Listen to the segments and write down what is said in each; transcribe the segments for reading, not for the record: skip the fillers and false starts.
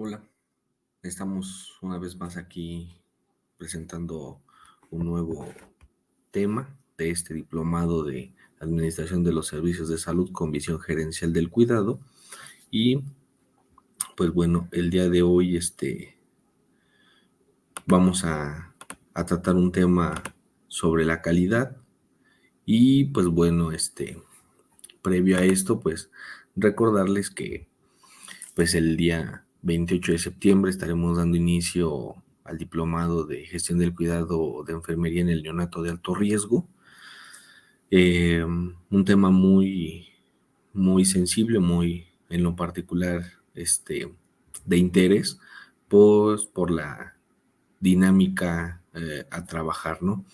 Hola, estamos una vez más aquí presentando un nuevo tema de este diplomado de Administración de los Servicios de Salud con visión gerencial del cuidado. Y pues bueno, el día de hoy vamos a tratar un tema sobre la calidad. Y pues bueno, previo a esto, pues recordarles que pues el día 28 de septiembre estaremos dando inicio al diplomado de gestión del cuidado de enfermería en el neonato de alto riesgo. Un tema muy sensible, muy en lo particular de interés, pues por la dinámica a trabajar, ¿no?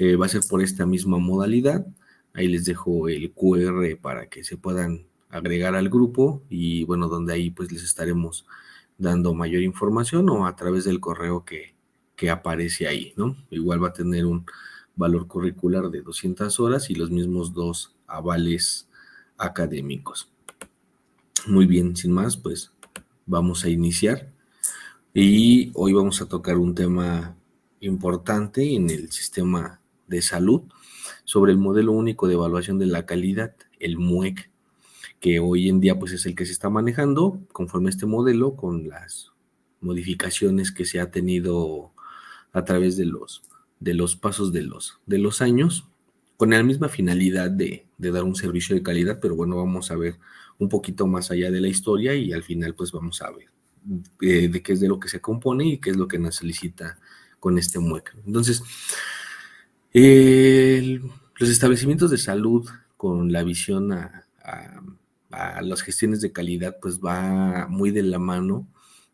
Va a ser por esta misma modalidad. Ahí les dejo el QR para que se puedan agregar al grupo y bueno, donde ahí pues les estaremos dando mayor información o a través del correo que aparece ahí, ¿no? Igual va a tener un valor curricular de 200 horas y los mismos 2 avales académicos. Muy bien, sin más, pues vamos a iniciar. Y hoy vamos a tocar un tema importante en el sistema de salud sobre el modelo único de evaluación de la calidad, el MUEC, que hoy en día pues es el que se está manejando conforme a este modelo con las modificaciones que se ha tenido a través de los pasos de los años, con la misma finalidad de dar un servicio de calidad, pero bueno, vamos a ver un poquito más allá de la historia y al final pues vamos a ver de qué es de lo que se compone y qué es lo que nos solicita con este MUEC. Entonces, los establecimientos de salud con la visión a las gestiones de calidad, pues va muy de la mano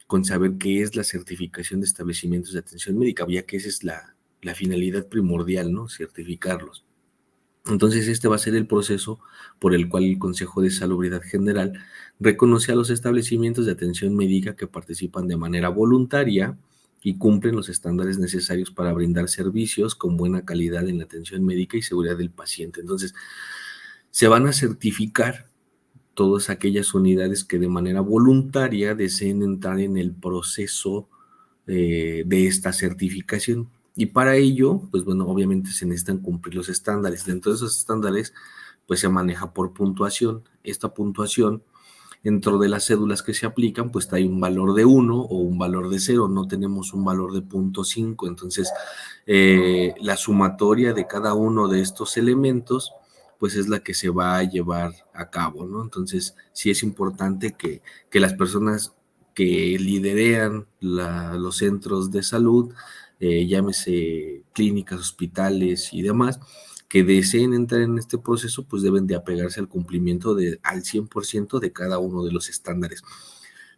con saber qué es la certificación de establecimientos de atención médica, ya que esa es la finalidad primordial, ¿no? Certificarlos. Entonces, este va a ser el proceso por el cual el Consejo de Salubridad General reconoce a los establecimientos de atención médica que participan de manera voluntaria y cumplen los estándares necesarios para brindar servicios con buena calidad en la atención médica y seguridad del paciente. Entonces, se van a certificar todas aquellas unidades que de manera voluntaria deseen entrar en el proceso de esta certificación. Y para ello, pues bueno, obviamente se necesitan cumplir los estándares. Dentro de esos estándares, pues se maneja por puntuación. Esta puntuación, dentro de las cédulas que se aplican, pues hay un valor de 1 o un valor de 0. No tenemos un valor de 0.5. Entonces, la sumatoria de cada uno de estos elementos pues es la que se va a llevar a cabo, ¿no? Entonces, sí es importante que las personas que liderean los centros de salud, llámese clínicas, hospitales y demás, que deseen entrar en este proceso, pues deben de apegarse al cumplimiento al 100% de cada uno de los estándares.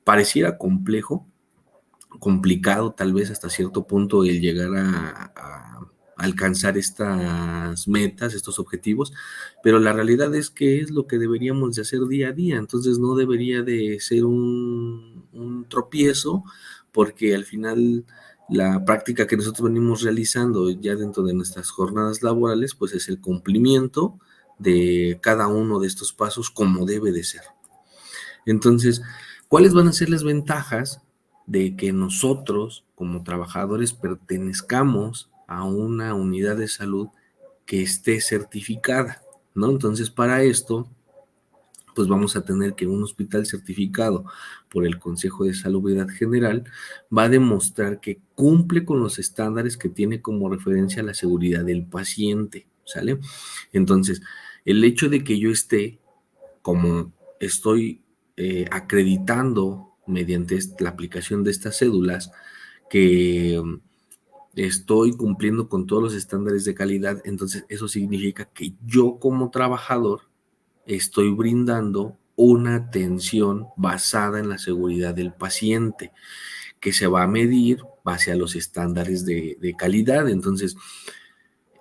Pareciera complicado tal vez hasta cierto punto el llegar a alcanzar estas metas, estos objetivos, pero la realidad es que es lo que deberíamos de hacer día a día, entonces no debería de ser un tropiezo, porque al final la práctica que nosotros venimos realizando ya dentro de nuestras jornadas laborales, pues es el cumplimiento de cada uno de estos pasos como debe de ser. Entonces, ¿cuáles van a ser las ventajas de que nosotros, como trabajadores, pertenezcamos a una unidad de salud que esté certificada, ¿no? Entonces, para esto, pues vamos a tener que un hospital certificado por el Consejo de Salubridad General va a demostrar que cumple con los estándares que tiene como referencia la seguridad del paciente, ¿sale? Entonces, el hecho de que yo esté como estoy acreditando mediante la aplicación de estas cédulas que estoy cumpliendo con todos los estándares de calidad, entonces eso significa que yo como trabajador estoy brindando una atención basada en la seguridad del paciente, que se va a medir base a los estándares de calidad. Entonces,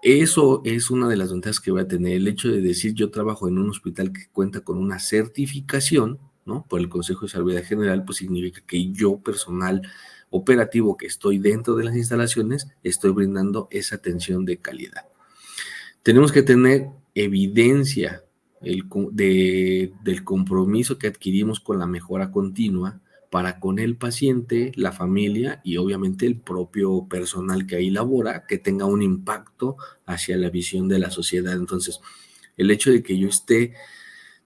eso es una de las ventajas que voy a tener. El hecho de decir yo trabajo en un hospital que cuenta con una certificación, ¿no? Por el Consejo de Salubridad General, pues significa que yo, personal operativo que estoy dentro de las instalaciones, estoy brindando esa atención de calidad. Tenemos que tener evidencia del compromiso que adquirimos con la mejora continua para con el paciente, la familia y obviamente el propio personal que ahí labora, que tenga un impacto hacia la visión de la sociedad. Entonces, el hecho de que yo esté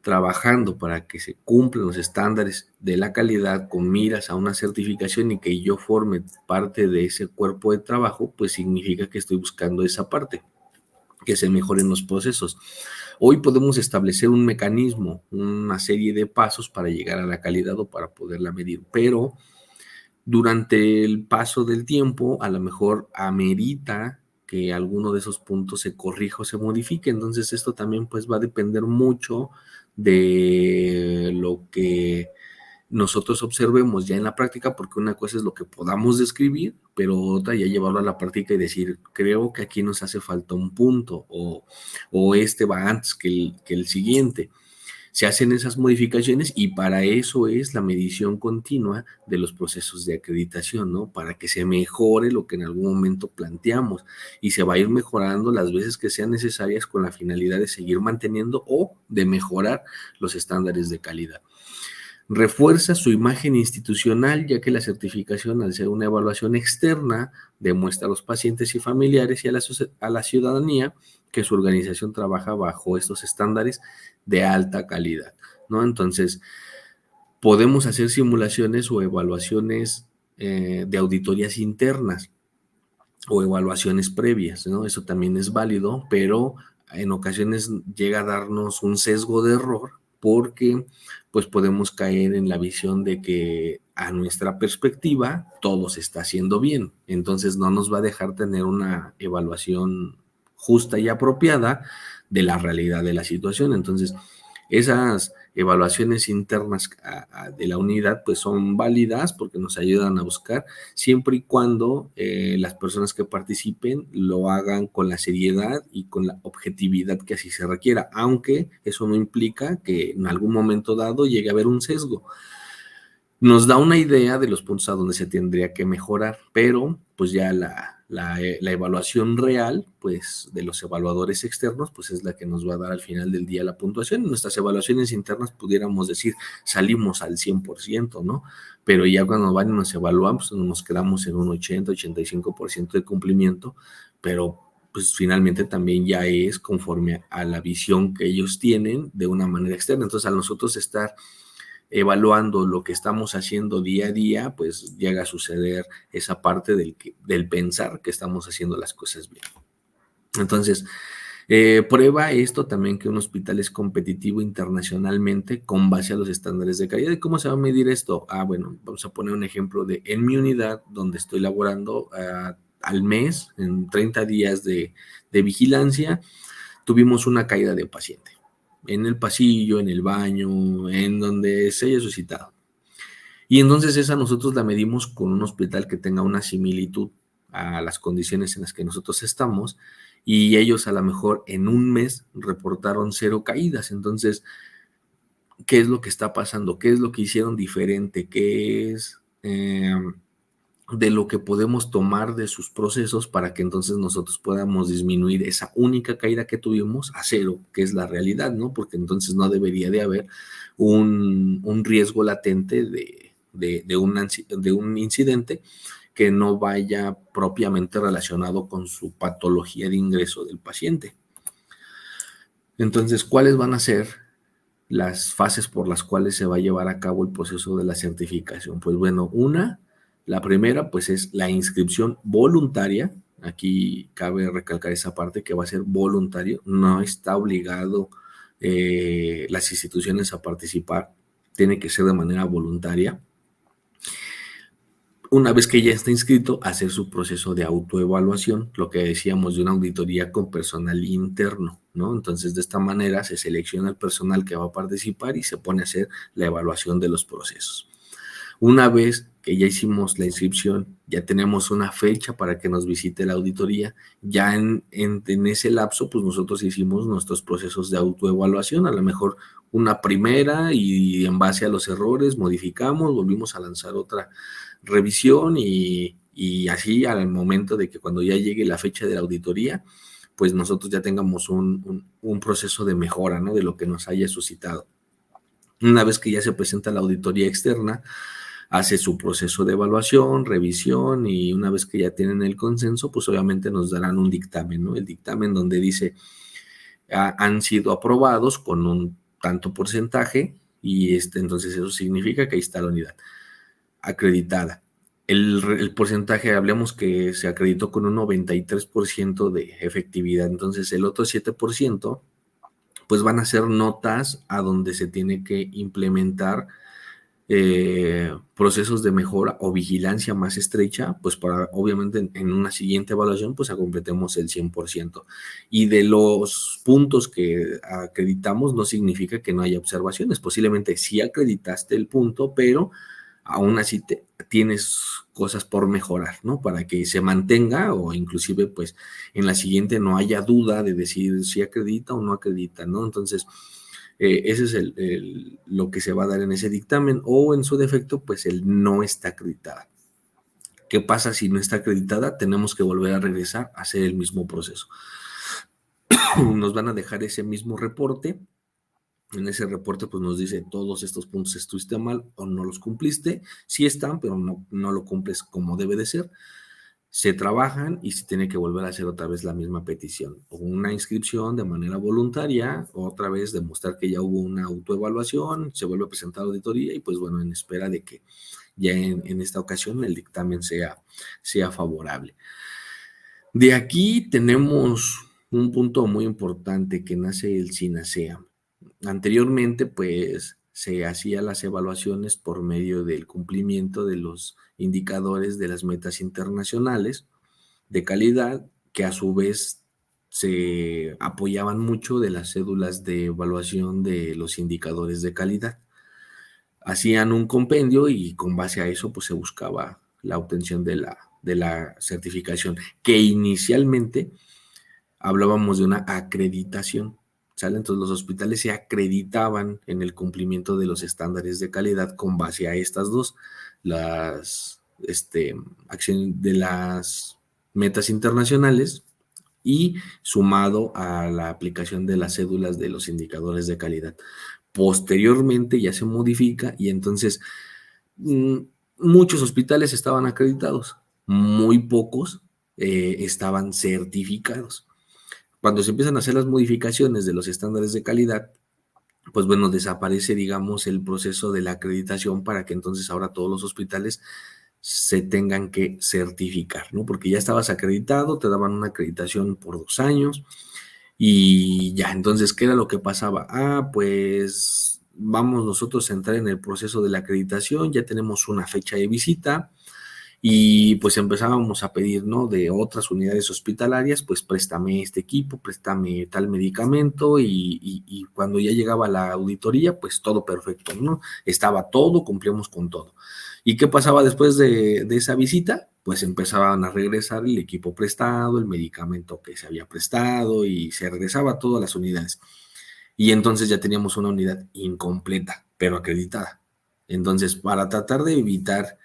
trabajando para que se cumplan los estándares de la calidad con miras a una certificación y que yo forme parte de ese cuerpo de trabajo, pues significa que estoy buscando esa parte, que se mejoren los procesos. Hoy podemos establecer un mecanismo, una serie de pasos para llegar a la calidad o para poderla medir, pero durante el paso del tiempo a lo mejor amerita que alguno de esos puntos se corrija o se modifique. Entonces esto también pues va a depender mucho de lo que nosotros observemos ya en la práctica, porque una cosa es lo que podamos describir, pero otra ya llevarlo a la práctica y decir, creo que aquí nos hace falta un punto o este va antes que el siguiente. Se hacen esas modificaciones y para eso es la medición continua de los procesos de acreditación, ¿no? Para que se mejore lo que en algún momento planteamos y se va a ir mejorando las veces que sean necesarias con la finalidad de seguir manteniendo o de mejorar los estándares de calidad. Refuerza su imagen institucional, ya que la certificación, al ser una evaluación externa, demuestra a los pacientes y familiares y a la ciudadanía que su organización trabaja bajo estos estándares de alta calidad, ¿no? Entonces, podemos hacer simulaciones o evaluaciones de auditorías internas o evaluaciones previas, ¿no? Eso también es válido, pero en ocasiones llega a darnos un sesgo de error porque pues podemos caer en la visión de que a nuestra perspectiva todo se está haciendo bien. Entonces no nos va a dejar tener una evaluación justa y apropiada de la realidad de la situación. Entonces, esas evaluaciones internas de la unidad pues son válidas porque nos ayudan a buscar siempre y cuando las personas que participen lo hagan con la seriedad y con la objetividad que así se requiera, aunque eso no implica que en algún momento dado llegue a haber un sesgo. Nos da una idea de los puntos a donde se tendría que mejorar, pero pues ya la evaluación real, pues de los evaluadores externos, pues es la que nos va a dar al final del día la puntuación. En nuestras evaluaciones internas pudiéramos decir salimos al 100%, ¿no? Pero ya cuando van y nos evalúan, pues nos quedamos en un 80-85% de cumplimiento, pero pues finalmente también ya es conforme a la visión que ellos tienen de una manera externa. Entonces, al nosotros estar evaluando lo que estamos haciendo día a día, pues llega a suceder esa parte del pensar que estamos haciendo las cosas bien. Entonces, prueba esto también que un hospital es competitivo internacionalmente con base a los estándares de calidad. ¿Y cómo se va a medir esto? Bueno, vamos a poner un ejemplo de en mi unidad donde estoy laborando al mes, en 30 días de vigilancia, tuvimos una caída de paciente en el pasillo, en el baño, en donde se haya suscitado. Y entonces esa nosotros la medimos con un hospital que tenga una similitud a las condiciones en las que nosotros estamos y ellos a lo mejor en un mes reportaron 0 caídas. Entonces, ¿qué es lo que está pasando? ¿Qué es lo que hicieron diferente? ¿Qué es de lo que podemos tomar de sus procesos para que entonces nosotros podamos disminuir esa única caída que tuvimos a 0, que es la realidad, ¿no? Porque entonces no debería de haber un riesgo latente de un incidente que no vaya propiamente relacionado con su patología de ingreso del paciente. Entonces, ¿cuáles van a ser las fases por las cuales se va a llevar a cabo el proceso de la certificación? Pues bueno, la primera pues es la inscripción voluntaria. Aquí cabe recalcar esa parte que va a ser voluntario, no está obligado las instituciones a participar, tiene que ser de manera voluntaria. Una vez que ya está inscrito, hacer su proceso de autoevaluación, lo que decíamos de una auditoría con personal interno, ¿no? Entonces, de esta manera se selecciona el personal que va a participar y se pone a hacer la evaluación de los procesos. Una vez que ya hicimos la inscripción, ya tenemos una fecha para que nos visite la auditoría, ya en ese lapso, pues nosotros hicimos nuestros procesos de autoevaluación, a lo mejor una primera y en base a los errores modificamos, volvimos a lanzar otra revisión y así al momento de que cuando ya llegue la fecha de la auditoría, pues nosotros ya tengamos un proceso de mejora, ¿no? De lo que nos haya suscitado. Una vez que ya se presenta la auditoría externa, hace su proceso de evaluación, revisión, y una vez que ya tienen el consenso, pues obviamente nos darán un dictamen, ¿no? El dictamen donde dice, han sido aprobados con un tanto porcentaje, y entonces eso significa que ahí está la unidad acreditada. El porcentaje, hablemos que se acreditó con un 93% de efectividad, entonces el otro 7%, pues van a ser notas a donde se tiene que implementar procesos de mejora o vigilancia más estrecha, pues para obviamente en una siguiente evaluación pues completemos el 100%. Y de los puntos que acreditamos no significa que no haya observaciones, posiblemente sí acreditaste el punto, pero aún así tienes cosas por mejorar, ¿no? Para que se mantenga, o inclusive pues en la siguiente no haya duda de decir si acredita o no acredita, ¿no? Entonces, ese es lo que se va a dar en ese dictamen, o en su defecto, pues el no está acreditada. ¿Qué pasa si no está acreditada? Tenemos que volver a regresar a hacer el mismo proceso. Nos van a dejar ese mismo reporte. En ese reporte pues nos dice todos estos puntos estuviste mal o no los cumpliste. Sí están, pero no lo cumples como debe de ser. Se trabajan y se tiene que volver a hacer otra vez la misma petición, o una inscripción de manera voluntaria, otra vez demostrar que ya hubo una autoevaluación, se vuelve a presentar auditoría, y pues bueno, en espera de que ya en esta ocasión el dictamen sea favorable. De aquí tenemos un punto muy importante que nace el SINASEA. Anteriormente, pues se hacían las evaluaciones por medio del cumplimiento de los indicadores de las metas internacionales de calidad, que a su vez se apoyaban mucho de las cédulas de evaluación de los indicadores de calidad. Hacían un compendio y con base a eso pues se buscaba la obtención de la certificación, que inicialmente hablábamos de una acreditación, ¿sale? Entonces los hospitales se acreditaban en el cumplimiento de los estándares de calidad con base a estas dos, las acciones de las metas internacionales, y sumado a la aplicación de las cédulas de los indicadores de calidad. Posteriormente ya se modifica, y entonces mm, muchos hospitales estaban acreditados, muy pocos estaban certificados. Cuando se empiezan a hacer las modificaciones de los estándares de calidad, pues bueno, desaparece, digamos, el proceso de la acreditación, para que entonces ahora todos los hospitales se tengan que certificar, ¿no? Porque ya estabas acreditado, te daban una acreditación por 2 años y ya. Entonces, ¿qué era lo que pasaba? Pues vamos nosotros a entrar en el proceso de la acreditación, ya tenemos una fecha de visita, y pues empezábamos a pedir, ¿no? De otras unidades hospitalarias, pues préstame este equipo, préstame tal medicamento, y cuando ya llegaba la auditoría, pues todo perfecto, ¿no? Estaba todo, cumplíamos con todo. ¿Y qué pasaba después de esa visita? Pues empezaban a regresar el equipo prestado, el medicamento que se había prestado, y se regresaba todo a las unidades. Y entonces ya teníamos una unidad incompleta, pero acreditada. Entonces, para tratar de evitar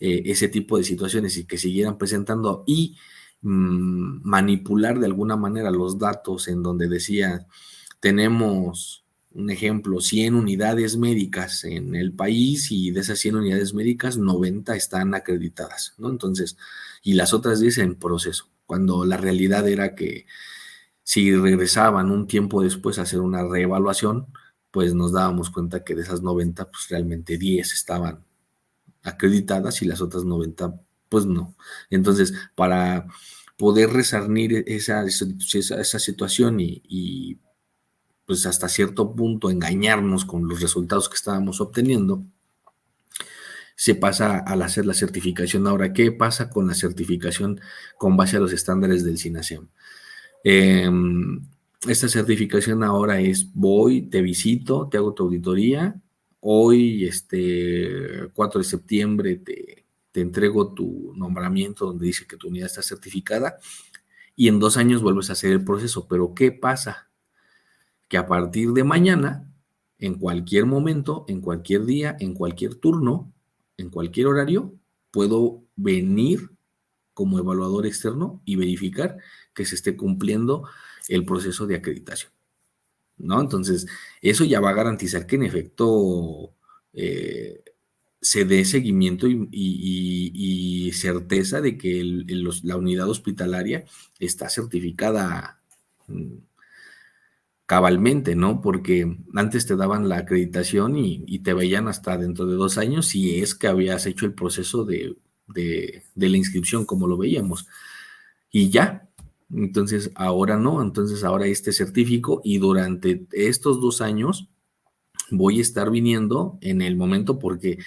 ese tipo de situaciones y que siguieran presentando, y manipular de alguna manera los datos, en donde decía, tenemos un ejemplo, 100 unidades médicas en el país, y de esas 100 unidades médicas, 90 están acreditadas, ¿no? Entonces, y las otras 10 en proceso, cuando la realidad era que si regresaban un tiempo después a hacer una reevaluación, pues nos dábamos cuenta que de esas 90, pues realmente 10 estaban acreditadas y las otras 90, pues no. Entonces, para poder resarnir esa situación, y pues hasta cierto punto engañarnos con los resultados que estábamos obteniendo, se pasa al hacer la certificación. Ahora, ¿qué pasa con la certificación con base a los estándares del SINASEM? Esta certificación ahora es: voy, te visito, te hago tu auditoría, hoy, 4 de septiembre, te entrego tu nombramiento donde dice que tu unidad está certificada, y en 2 años vuelves a hacer el proceso. Pero ¿qué pasa? Que a partir de mañana, en cualquier momento, en cualquier día, en cualquier turno, en cualquier horario, puedo venir como evaluador externo y verificar que se esté cumpliendo el proceso de acreditación, ¿no? Entonces, eso ya va a garantizar que en efecto, eh, se dé seguimiento y certeza de que la unidad hospitalaria está certificada cabalmente, ¿no? Porque antes te daban la acreditación y te veían hasta dentro de 2 años si es que habías hecho el proceso de la inscripción, como lo veíamos. Y ya, entonces ahora no, entonces ahora este certifico y durante estos 2 años voy a estar viniendo en el momento porque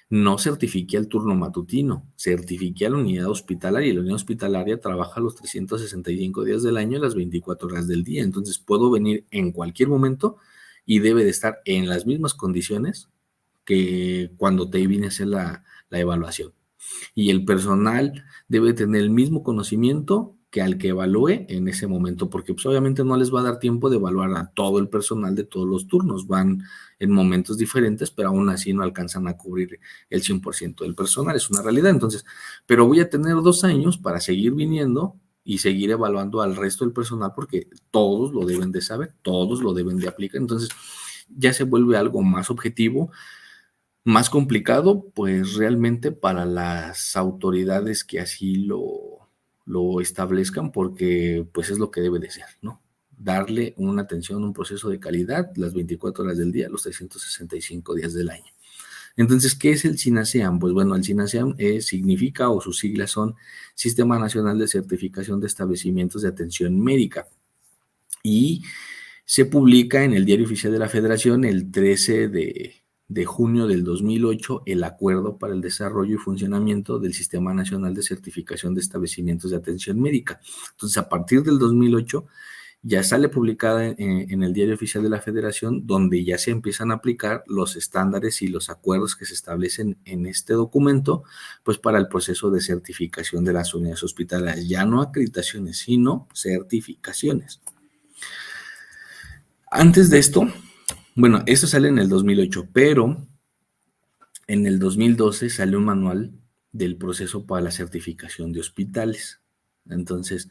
no certifiqué el turno matutino, certifiqué a la unidad hospitalaria y la unidad hospitalaria trabaja los 365 días del año, las 24 horas del día. Entonces puedo venir en cualquier momento y debe de estar en las mismas condiciones que cuando te vine a hacer la evaluación. Y el personal debe tener el mismo conocimiento que al que evalúe en ese momento, porque pues obviamente no les va a dar tiempo de evaluar a todo el personal de todos los turnos, van en momentos diferentes, pero aún así no alcanzan a cubrir el 100% del personal, es una realidad. Entonces, pero voy a tener 2 años para seguir viniendo y seguir evaluando al resto del personal porque todos lo deben de saber, todos lo deben de aplicar. Entonces, ya se vuelve algo más objetivo, más complicado, pues realmente para las autoridades que así lo establezcan, porque pues es lo que debe de ser, ¿no? Darle una atención, un proceso de calidad las 24 horas del día, los 365 días del año. Entonces, ¿qué es el SINASEAM? Pues bueno, el SINASEAM significa o sus siglas son Sistema Nacional de Certificación de Establecimientos de Atención Médica y se publica en el Diario Oficial de la Federación el 13 de junio del 2008 el Acuerdo para el Desarrollo y Funcionamiento del Sistema Nacional de Certificación de Establecimientos de Atención Médica. Entonces, a partir del 2008 ya sale publicada en el Diario Oficial de la Federación, donde ya se empiezan a aplicar los estándares y los acuerdos que se establecen en este documento, pues para el proceso de certificación de las unidades hospitalarias. Ya no acreditaciones, sino certificaciones. Antes de esto, bueno, esto sale en el 2008, pero en el 2012 sale un manual del proceso para la certificación de hospitales. Entonces,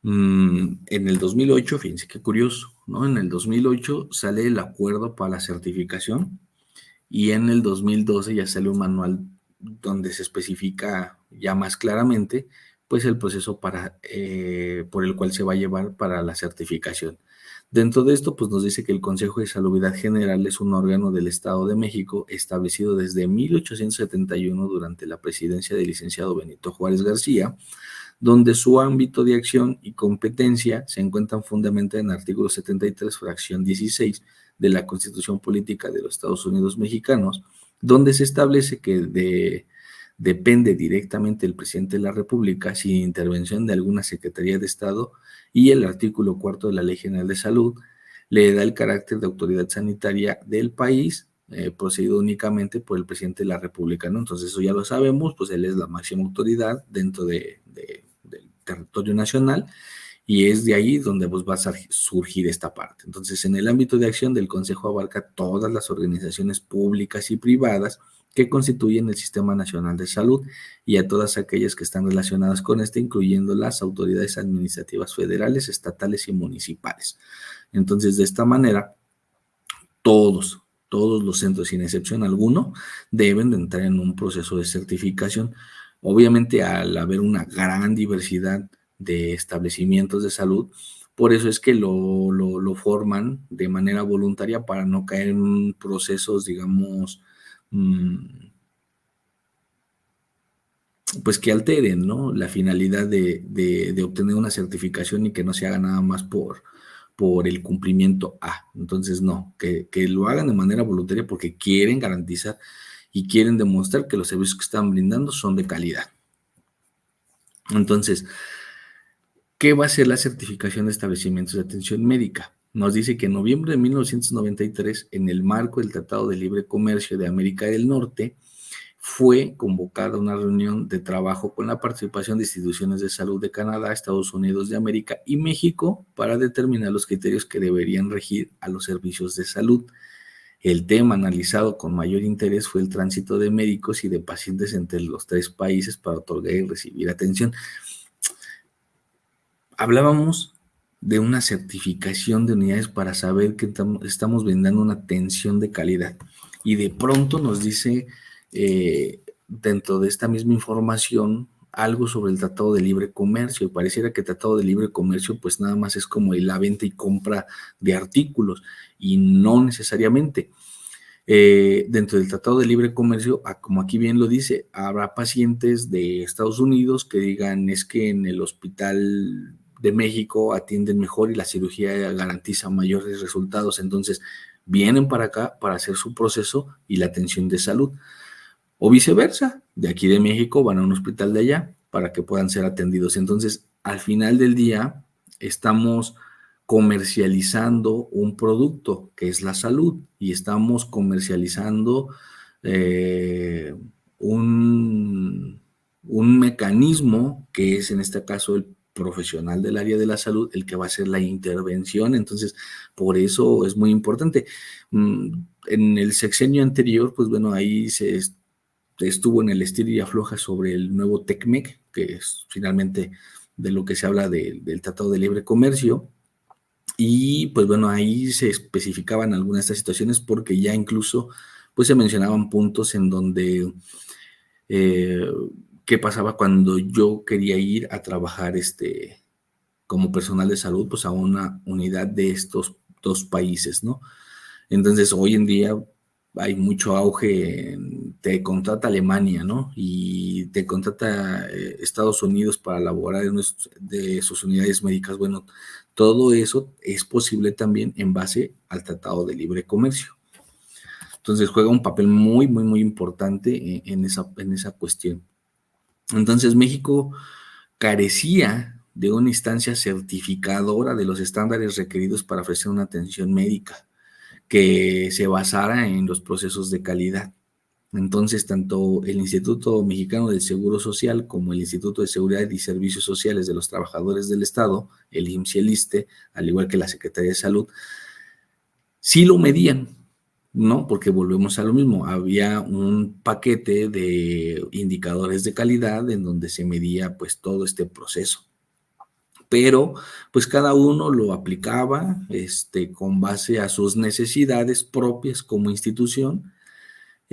en el 2008, fíjense qué curioso, ¿no? En el 2008 sale el acuerdo para la certificación y en el 2012 ya sale un manual donde se especifica ya más claramente, pues el proceso por el cual se va a llevar para la certificación. Dentro de esto, pues nos dice que el Consejo de Salubridad General es un órgano del Estado de México establecido desde 1871 durante la presidencia del licenciado Benito Juárez García, donde su ámbito de acción y competencia se encuentran fundamentados en el artículo 73, fracción 16 de la Constitución Política de los Estados Unidos Mexicanos, donde se establece que depende directamente del presidente de la República sin intervención de alguna Secretaría de Estado, y el artículo 4 de la Ley General de Salud le da el carácter de autoridad sanitaria del país, procedido únicamente por el presidente de la República, ¿no? Entonces eso ya lo sabemos, pues él es la máxima autoridad dentro del territorio nacional y es de ahí donde pues, va a surgir esta parte. Entonces, en el ámbito de acción del Consejo abarca todas las organizaciones públicas y privadas que constituyen el Sistema Nacional de Salud y a todas aquellas que están relacionadas con este, incluyendo las autoridades administrativas federales, estatales y municipales. Entonces, de esta manera, todos los centros, sin excepción alguno, deben de entrar en un proceso de certificación. Obviamente, al haber una gran diversidad de establecimientos de salud, por eso es que lo forman de manera voluntaria para no caer en procesos, digamos, pues que alteren, ¿no? La finalidad de obtener una certificación y que no se haga nada más por el cumplimiento A. Entonces, no, que lo hagan de manera voluntaria porque quieren garantizar y quieren demostrar que los servicios que están brindando son de calidad. Entonces, ¿qué va a ser la certificación de establecimientos de atención médica? Nos dice que en noviembre de 1993, en el marco del Tratado de Libre Comercio de América del Norte, fue convocada una reunión de trabajo con la participación de instituciones de salud de Canadá, Estados Unidos de América y México para determinar los criterios que deberían regir a los servicios de salud. El tema analizado con mayor interés fue el tránsito de médicos y de pacientes entre los 3 países para otorgar y recibir atención. Hablábamos de una certificación de unidades para saber que estamos brindando una atención de calidad y de pronto nos dice dentro de esta misma información algo sobre el Tratado de Libre Comercio. Pareciera que el Tratado de Libre Comercio pues nada más es como la venta y compra de artículos, y no necesariamente. Dentro del Tratado de Libre Comercio, como aquí bien lo dice, habrá pacientes de Estados Unidos que digan es que en el Hospital de México atienden mejor y la cirugía garantiza mayores resultados, entonces vienen para acá para hacer su proceso y la atención de salud. O viceversa, de aquí de México van a un hospital de allá para que puedan ser atendidos. Entonces, al final del día, estamos comercializando un producto que es la salud y estamos comercializando eh, un, un mecanismo que es en este caso el profesional del área de la salud el que va a hacer la intervención. Entonces, por eso es muy importante. En el sexenio anterior, pues bueno, ahí se estuvo en el estilo y afloja sobre el nuevo TECMEC, que es finalmente de lo que se habla del Tratado de Libre Comercio. Y pues bueno, ahí se especificaban algunas de estas situaciones porque ya incluso pues se mencionaban puntos en donde eh, qué pasaba cuando yo quería ir a trabajar como personal de salud pues a una unidad de estos dos países, ¿no? Entonces, hoy en día hay mucho auge, te contrata Alemania, ¿no? Y te contrata Estados Unidos para laborar en de sus unidades médicas. Bueno, todo eso es posible también en base al Tratado de Libre Comercio. Entonces, juega un papel muy, muy, muy importante en esa cuestión. Entonces, México carecía de una instancia certificadora de los estándares requeridos para ofrecer una atención médica que se basara en los procesos de calidad. Entonces, tanto el Instituto Mexicano del Seguro Social como el Instituto de Seguridad y Servicios Sociales de los Trabajadores del Estado, el IMSS y el ISSSTE, al igual que la Secretaría de Salud, sí lo medían, ¿no? Porque volvemos a lo mismo, había un paquete de indicadores de calidad en donde se medía pues todo este proceso. Pero pues cada uno lo aplicaba con base a sus necesidades propias como institución,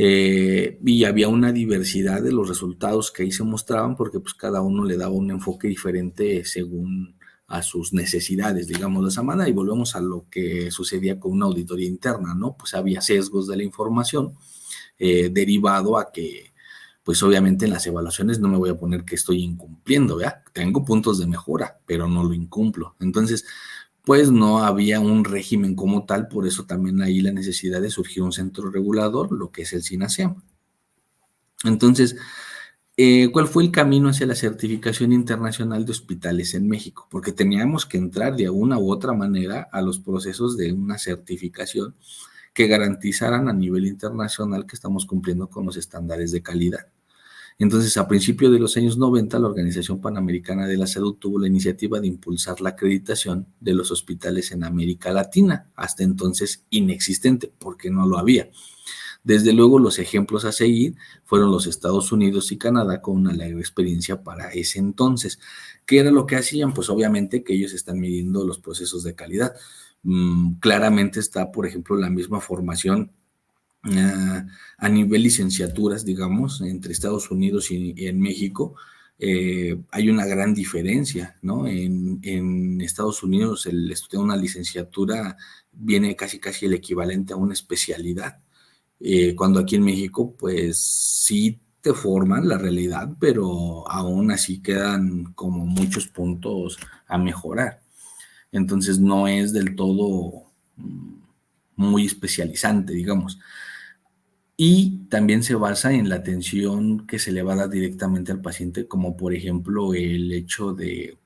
y había una diversidad de los resultados que ahí se mostraban porque pues cada uno le daba un enfoque diferente según a sus necesidades, digamos de esa manera, y volvemos a lo que sucedía con una auditoría interna, ¿no? Pues había sesgos de la información derivado a que pues obviamente en las evaluaciones no me voy a poner que estoy incumpliendo, ¿verdad? Tengo puntos de mejora, pero no lo incumplo. Entonces, pues no había un régimen como tal, por eso también ahí la necesidad de surgir un centro regulador, lo que es el SINASEM. Entonces, ¿cuál fue el camino hacia la certificación internacional de hospitales en México? Porque teníamos que entrar de una u otra manera a los procesos de una certificación que garantizaran a nivel internacional que estamos cumpliendo con los estándares de calidad. Entonces, a principios de los años 90, la Organización Panamericana de la Salud tuvo la iniciativa de impulsar la acreditación de los hospitales en América Latina, hasta entonces inexistente, porque no lo había. Desde luego, los ejemplos a seguir fueron los Estados Unidos y Canadá, con una larga experiencia para ese entonces. ¿Qué era lo que hacían? Pues obviamente que ellos están midiendo los procesos de calidad. Claramente está, por ejemplo, la misma formación a nivel licenciaturas, digamos, entre Estados Unidos y en México. Hay una gran diferencia, ¿no? En Estados Unidos el estudiar una licenciatura viene casi casi el equivalente a una especialidad, cuando aquí en México pues sí te forman la realidad, pero aún así quedan como muchos puntos a mejorar. Entonces no es del todo muy especializante, digamos. Y también se basa en la atención que se le va a dar directamente al paciente, como por ejemplo el hecho de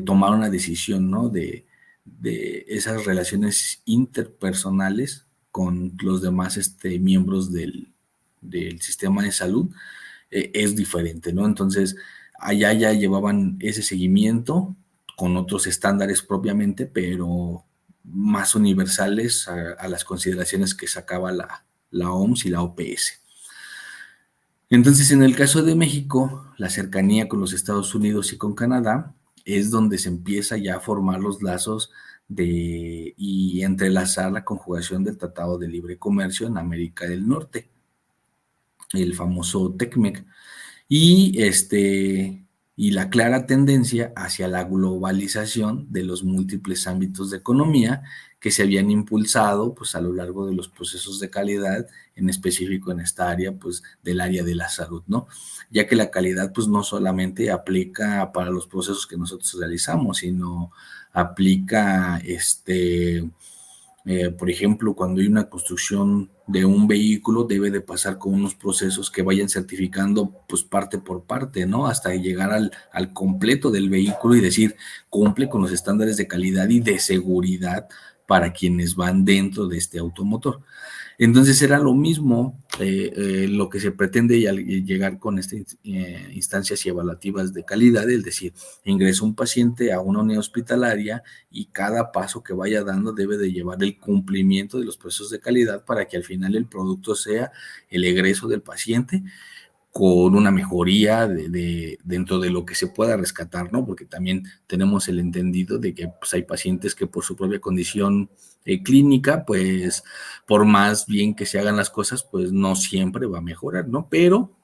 tomar una decisión, ¿no? De esas relaciones interpersonales con los demás miembros del sistema de salud, es diferente, ¿no? Entonces, allá ya llevaban ese seguimiento con otros estándares propiamente, pero más universales a las consideraciones que sacaba la OMS y la OPS. Entonces, en el caso de México, la cercanía con los Estados Unidos y con Canadá es donde se empieza ya a formar los lazos y entrelazar la conjugación del Tratado de Libre Comercio en América del Norte. el famoso TECMEC, y la clara tendencia hacia la globalización de los múltiples ámbitos de economía que se habían impulsado pues a lo largo de los procesos de calidad, en específico en esta área pues del área de la salud, ¿no? Ya que la calidad pues no solamente aplica para los procesos que nosotros realizamos, sino aplica por ejemplo, cuando hay una construcción de un vehículo, debe de pasar con unos procesos que vayan certificando pues parte por parte, ¿no? Hasta llegar al completo del vehículo y decir, cumple con los estándares de calidad y de seguridad para quienes van dentro de este automotor. Entonces era lo mismo lo que se pretende y al llegar con estas instancias y evaluativas de calidad, es decir, ingresa un paciente a una unidad hospitalaria y cada paso que vaya dando debe de llevar el cumplimiento de los procesos de calidad para que al final el producto sea el egreso del paciente con una mejoría dentro de lo que se pueda rescatar, ¿no? Porque también tenemos el entendido de que pues, hay pacientes que por su propia condición clínica, pues por más bien que se hagan las cosas, pues no siempre va a mejorar, ¿no? Pero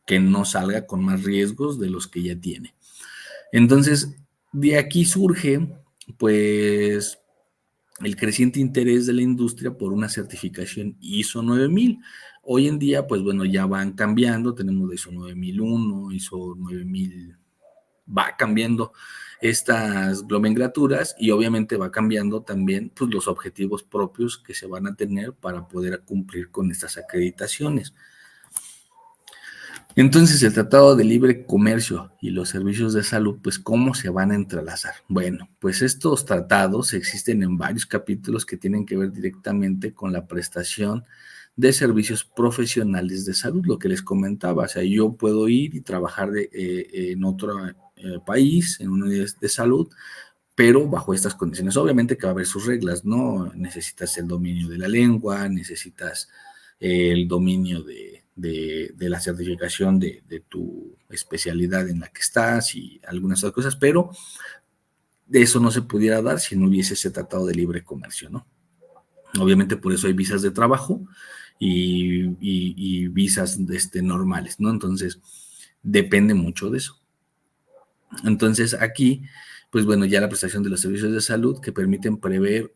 que no salga con más riesgos de los que ya tiene. Entonces, de aquí surge, pues, el creciente interés de la industria por una certificación ISO 9000. Hoy en día, pues bueno, ya van cambiando, tenemos la ISO 9001, ISO 9000, va cambiando estas nomenclaturas y obviamente va cambiando también pues, los objetivos propios que se van a tener para poder cumplir con estas acreditaciones. Entonces, el Tratado de Libre Comercio y los servicios de salud, pues, ¿cómo se van a entrelazar? Bueno, pues estos tratados existen en varios capítulos que tienen que ver directamente con la prestación de servicios profesionales de salud, lo que les comentaba. O sea, yo puedo ir y trabajar en otro país, en una unidad de salud, pero bajo estas condiciones. Obviamente que va a haber sus reglas, ¿no? Necesitas el dominio de la lengua, necesitas el dominio de la certificación de tu especialidad en la que estás y algunas otras cosas, pero de eso no se pudiera dar si no hubiese ese tratado de libre comercio, ¿no? Obviamente por eso hay visas de trabajo y visas normales, ¿no? Entonces, depende mucho de eso. Entonces, aquí, pues bueno, ya la prestación de los servicios de salud que permiten prever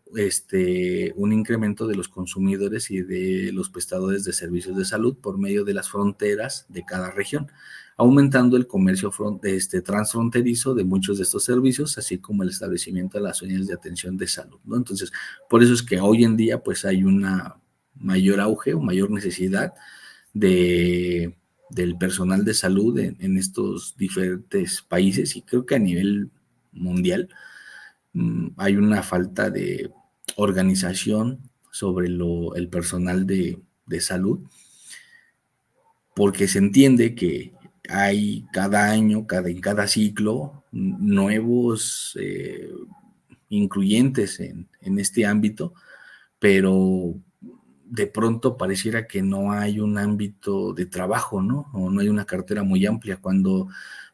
un incremento de los consumidores y de los prestadores de servicios de salud por medio de las fronteras de cada región, aumentando el comercio transfronterizo de muchos de estos servicios, así como el establecimiento de las unidades de atención de salud, ¿no? Entonces, por eso es que hoy en día, pues hay una mayor auge o mayor necesidad de del personal de salud en estos diferentes países y creo que a nivel mundial hay una falta de organización sobre el personal de salud porque se entiende que hay cada año, en cada ciclo, nuevos incluyentes en este ámbito, pero de pronto pareciera que no hay un ámbito de trabajo, ¿no? O no hay una cartera muy amplia cuando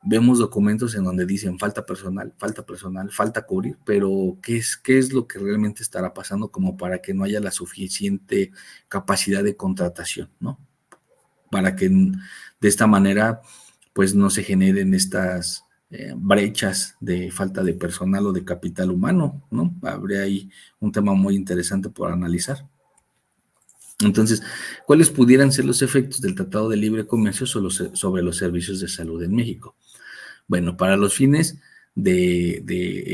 vemos documentos en donde dicen falta personal, falta cubrir, pero ¿qué es lo que realmente estará pasando como para que no haya la suficiente capacidad de contratación, ¿no? Para que de esta manera pues no se generen estas brechas de falta de personal o de capital humano, ¿no? Habría ahí un tema muy interesante por analizar. Entonces, ¿cuáles pudieran ser los efectos del Tratado de Libre Comercio sobre los servicios de salud en México? Bueno, para los fines de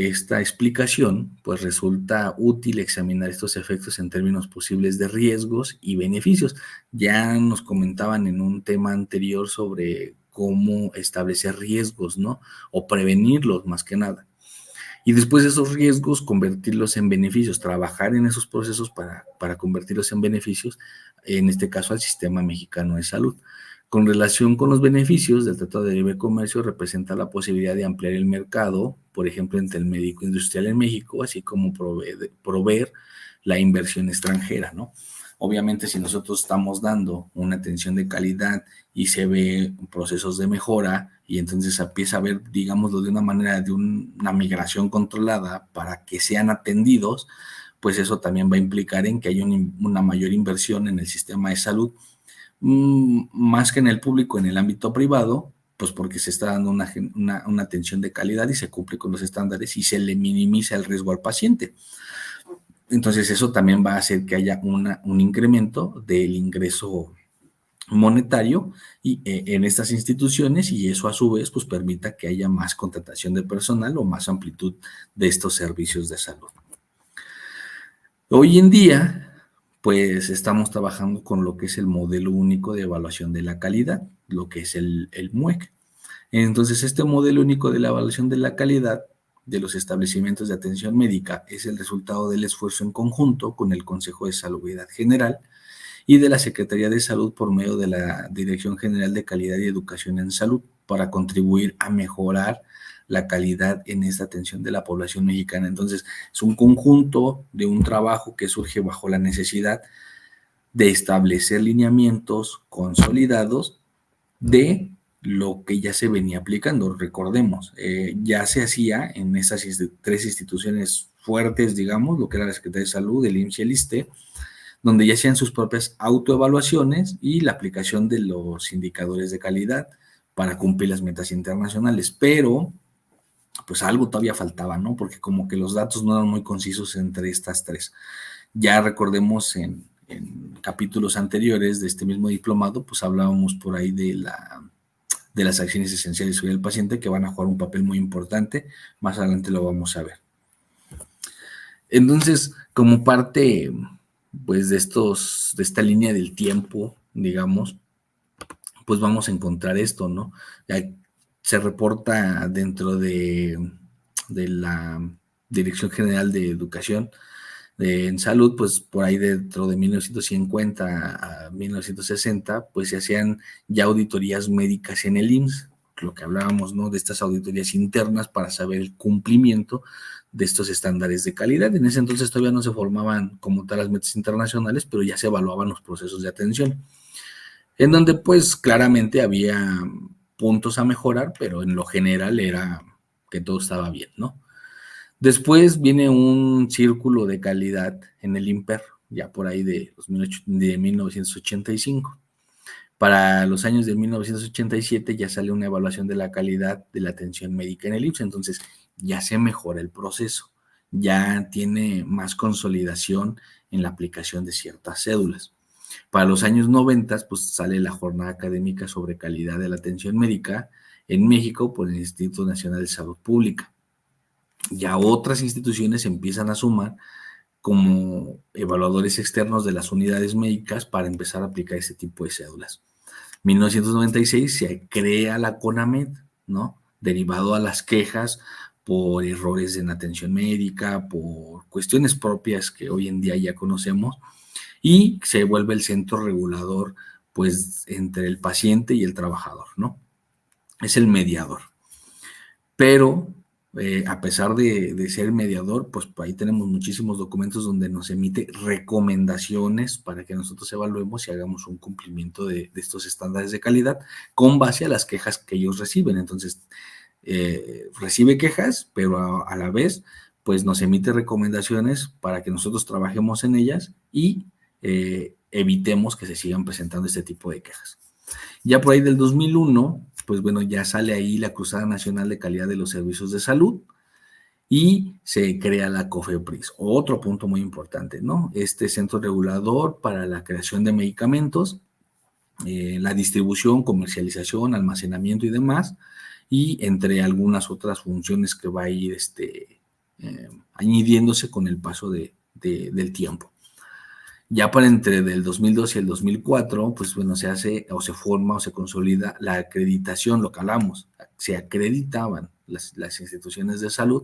esta explicación, pues resulta útil examinar estos efectos en términos posibles de riesgos y beneficios. Ya nos comentaban en un tema anterior sobre cómo establecer riesgos, ¿no? O prevenirlos más que nada. Y después de esos riesgos, convertirlos en beneficios, trabajar en esos procesos para convertirlos en beneficios, en este caso al sistema mexicano de salud. Con relación con los beneficios del Tratado de Libre Comercio, representa la posibilidad de ampliar el mercado, por ejemplo, entre el médico industrial en México, así como proveer la inversión extranjera, ¿no? Obviamente, si nosotros estamos dando una atención de calidad y se ve procesos de mejora y entonces empieza a ver, digámoslo de una manera, de una migración controlada para que sean atendidos, pues eso también va a implicar en que haya una mayor inversión en el sistema de salud, más que en el público, en el ámbito privado, pues porque se está dando una atención de calidad y se cumple con los estándares y se le minimiza el riesgo al paciente. Entonces eso también va a hacer que haya un incremento del ingreso monetario y, en estas instituciones, y eso a su vez pues permita que haya más contratación de personal o más amplitud de estos servicios de salud. Hoy en día, pues estamos trabajando con lo que es el modelo único de evaluación de la calidad, lo que es el MUEC. Entonces, este modelo único de la evaluación de la calidad de los establecimientos de atención médica es el resultado del esfuerzo en conjunto con el Consejo de Salubridad General y de la Secretaría de Salud por medio de la Dirección General de Calidad y Educación en Salud para contribuir a mejorar la calidad en esta atención de la población mexicana. Entonces, es un conjunto de un trabajo que surge bajo la necesidad de establecer lineamientos consolidados de lo que ya se venía aplicando. Recordemos, ya se hacía en estas tres instituciones fuertes, digamos, lo que era la Secretaría de Salud, el IMSS y el ISSSTE, donde ya hacían sus propias autoevaluaciones y la aplicación de los indicadores de calidad para cumplir las metas internacionales, pero pues algo todavía faltaba, ¿no? Porque como que los datos no eran muy concisos entre estas tres. Ya recordemos en capítulos anteriores de este mismo diplomado, pues hablábamos por ahí de las acciones esenciales sobre el paciente que van a jugar un papel muy importante. Más adelante lo vamos a ver. Entonces, como parte pues de esta línea del tiempo, digamos, pues vamos a encontrar esto, ¿no? Se reporta dentro de la Dirección General de Educación en Salud, pues por ahí dentro de 1950 a 1960, pues se hacían ya auditorías médicas en el IMSS, lo que hablábamos, ¿no? De estas auditorías internas para saber el cumplimiento de estos estándares de calidad. En ese entonces todavía no se formaban como tal las metas internacionales, pero ya se evaluaban los procesos de atención, en donde pues claramente había puntos a mejorar, pero en lo general era que todo estaba bien, ¿no? Después viene un círculo de calidad en el IMPER, ya por ahí de 1985. Para los años de 1987 ya sale una evaluación de la calidad de la atención médica en el IMSS, entonces ya se mejora el proceso, ya tiene más consolidación en la aplicación de ciertas cédulas. Para los años 90, pues sale la jornada académica sobre calidad de la atención médica en México por el Instituto Nacional de Salud Pública. Ya otras instituciones empiezan a sumar como evaluadores externos de las unidades médicas para empezar a aplicar este tipo de cédulas. 1996 se crea la CONAMED, ¿no? Derivado a las quejas por errores en atención médica, por cuestiones propias que hoy en día ya conocemos, y se vuelve el centro regulador, pues, entre el paciente y el trabajador, ¿no? Es el mediador. Pero a pesar de ser mediador, pues ahí tenemos muchísimos documentos donde nos emite recomendaciones para que nosotros evaluemos y hagamos un cumplimiento de estos estándares de calidad con base a las quejas que ellos reciben. Entonces, recibe quejas, pero a la vez, pues nos emite recomendaciones para que nosotros trabajemos en ellas y evitemos que se sigan presentando este tipo de quejas. Ya por ahí del 2001, pues bueno, ya sale ahí la Cruzada Nacional de Calidad de los Servicios de Salud y se crea la COFEPRIS. Otro punto muy importante, ¿no? Este centro regulador para la creación de medicamentos, la distribución, comercialización, almacenamiento y demás, y entre algunas otras funciones que va a ir añadiéndose con el paso del tiempo. Ya para entre el 2002 y el 2004, pues bueno, se hace o se forma o se consolida la acreditación, lo que hablamos, se acreditaban las instituciones de salud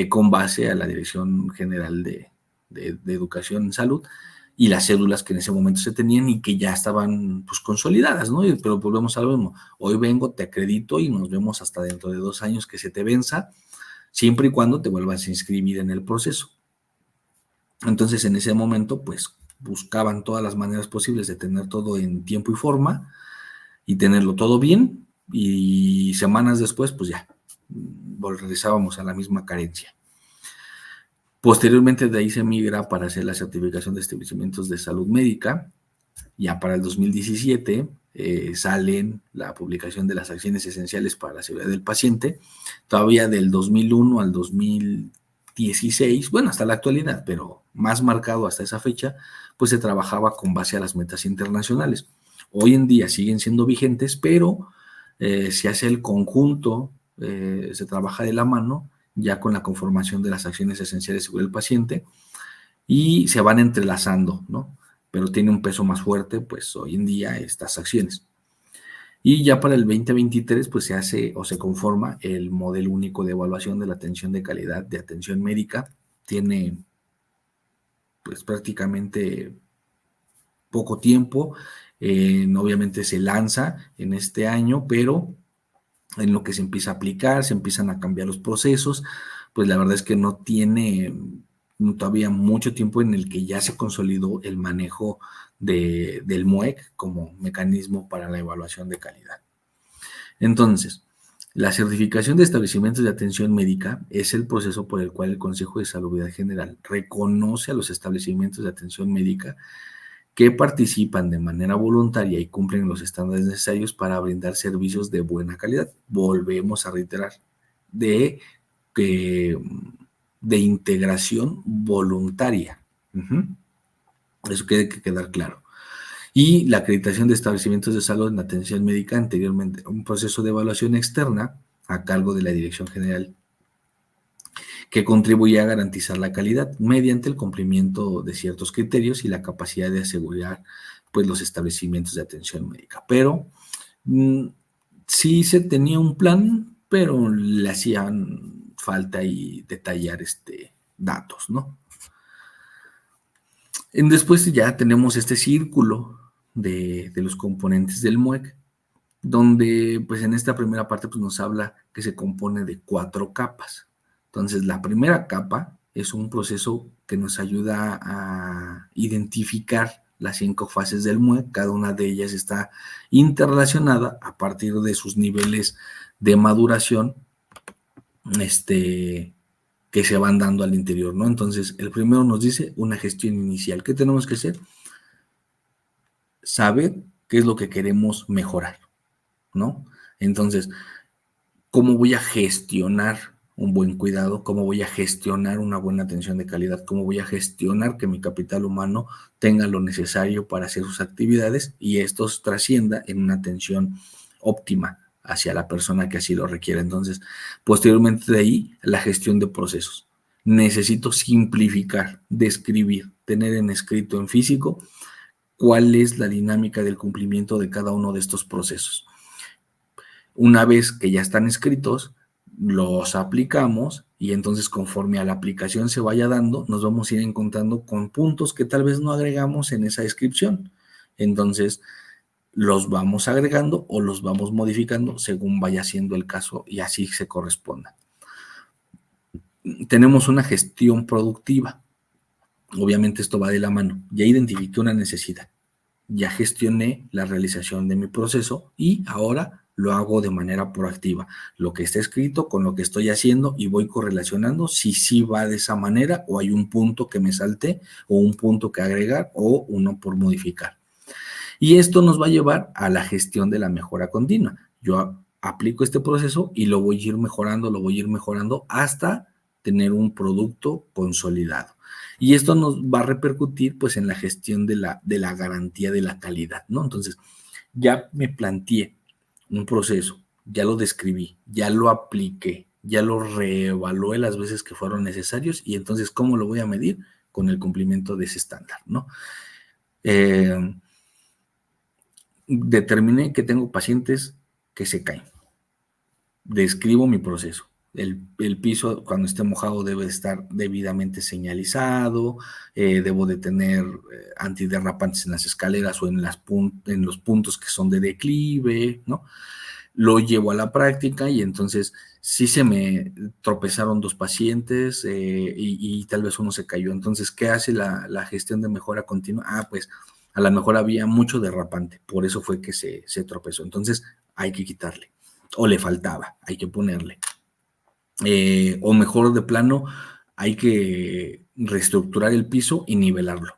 con base a la Dirección General de Educación en Salud y las cédulas que en ese momento se tenían y que ya estaban pues consolidadas, ¿no? Pero volvemos a lo mismo, hoy vengo, te acredito y nos vemos hasta dentro de 2 años que se te venza, siempre y cuando te vuelvas a inscribir en el proceso. Entonces, en ese momento, pues, buscaban todas las maneras posibles de tener todo en tiempo y forma y tenerlo todo bien, y semanas después, pues ya, regresábamos a la misma carencia. Posteriormente, de ahí se migra para hacer la certificación de establecimientos de salud médica, Ya para el 2017 salen la publicación de las acciones esenciales para la seguridad del paciente. Todavía del 2001 al 2016, bueno, hasta la actualidad, pero más marcado hasta esa fecha, pues se trabajaba con base a las metas internacionales. Hoy en día siguen siendo vigentes, pero se hace el conjunto, se trabaja de la mano ya con la conformación de las acciones esenciales de seguridad del paciente y se van entrelazando, ¿no? Pero tiene un peso más fuerte, pues hoy en día estas acciones. Y ya para el 2023, pues se hace o se conforma el modelo único de evaluación de la atención de calidad de atención médica. Tiene, pues prácticamente poco tiempo. Obviamente se lanza en este año, pero en lo que se empieza a aplicar, se empiezan a cambiar los procesos, pues la verdad es que no tiene todavía mucho tiempo en el que ya se consolidó el manejo del MUEC como mecanismo para la evaluación de calidad. Entonces, la certificación de establecimientos de atención médica es el proceso por el cual el Consejo de Salubridad General reconoce a los establecimientos de atención médica que participan de manera voluntaria y cumplen los estándares necesarios para brindar servicios de buena calidad. Volvemos a reiterar, de, de integración voluntaria. Eso tiene que quedar claro. Y la acreditación de establecimientos de salud en atención médica anteriormente, un proceso de evaluación externa a cargo de la Dirección General que contribuye a garantizar la calidad mediante el cumplimiento de ciertos criterios y la capacidad de asegurar pues, los establecimientos de atención médica. Pero sí se tenía un plan, pero le hacían falta y detallar datos, ¿no? Después ya tenemos este círculo de los componentes del MUEC, donde pues en esta primera parte pues, nos habla que se compone de 4 capas. Entonces, la primera capa es un proceso que nos ayuda a identificar las 5 fases del MUEC. Cada una de ellas está interrelacionada a partir de sus niveles de maduración que se van dando al interior, ¿no? Entonces, el primero nos dice una gestión inicial. ¿Qué tenemos que hacer? Saber qué es lo que queremos mejorar, ¿no? Entonces, ¿cómo voy a gestionar un buen cuidado? ¿Cómo voy a gestionar una buena atención de calidad? ¿Cómo voy a gestionar que mi capital humano tenga lo necesario para hacer sus actividades y esto trascienda en una atención óptima hacia la persona que así lo requiera? Entonces, posteriormente de ahí, la gestión de procesos. Necesito simplificar, describir, tener en escrito, en físico, cuál es la dinámica del cumplimiento de cada uno de estos procesos. Una vez que ya están escritos, los aplicamos y entonces conforme a la aplicación se vaya dando, nos vamos a ir encontrando con puntos que tal vez no agregamos en esa descripción. Entonces, los vamos agregando o los vamos modificando según vaya siendo el caso y así se corresponda. Tenemos una gestión productiva. Obviamente esto va de la mano. Ya identifiqué una necesidad. Ya gestioné la realización de mi proceso y ahora lo hago de manera proactiva. Lo que está escrito con lo que estoy haciendo y voy correlacionando si sí va de esa manera o hay un punto que me salté o un punto que agregar o uno por modificar. Y esto nos va a llevar a la gestión de la mejora continua. Yo aplico este proceso y lo voy a ir mejorando hasta tener un producto consolidado. Y esto nos va a repercutir pues en la gestión de la garantía de la calidad, ¿no? Entonces, ya me planteé un proceso, ya lo describí, ya lo apliqué, ya lo reevalué las veces que fueron necesarios y entonces, ¿cómo lo voy a medir? Con el cumplimiento de ese estándar, ¿no? Determiné que tengo pacientes que se caen. Describo mi proceso. El piso cuando esté mojado debe estar debidamente señalizado, debo de tener antiderrapantes en las escaleras o en los puntos que son de declive, ¿no? Lo llevo a la práctica y entonces sí se me tropezaron 2 pacientes y tal vez uno se cayó. Entonces, ¿qué hace la gestión de mejora continua? Pues a lo mejor había mucho derrapante, por eso fue que se tropezó. Entonces, hay que quitarle. O le faltaba, hay que ponerle. O mejor de plano, hay que reestructurar el piso y nivelarlo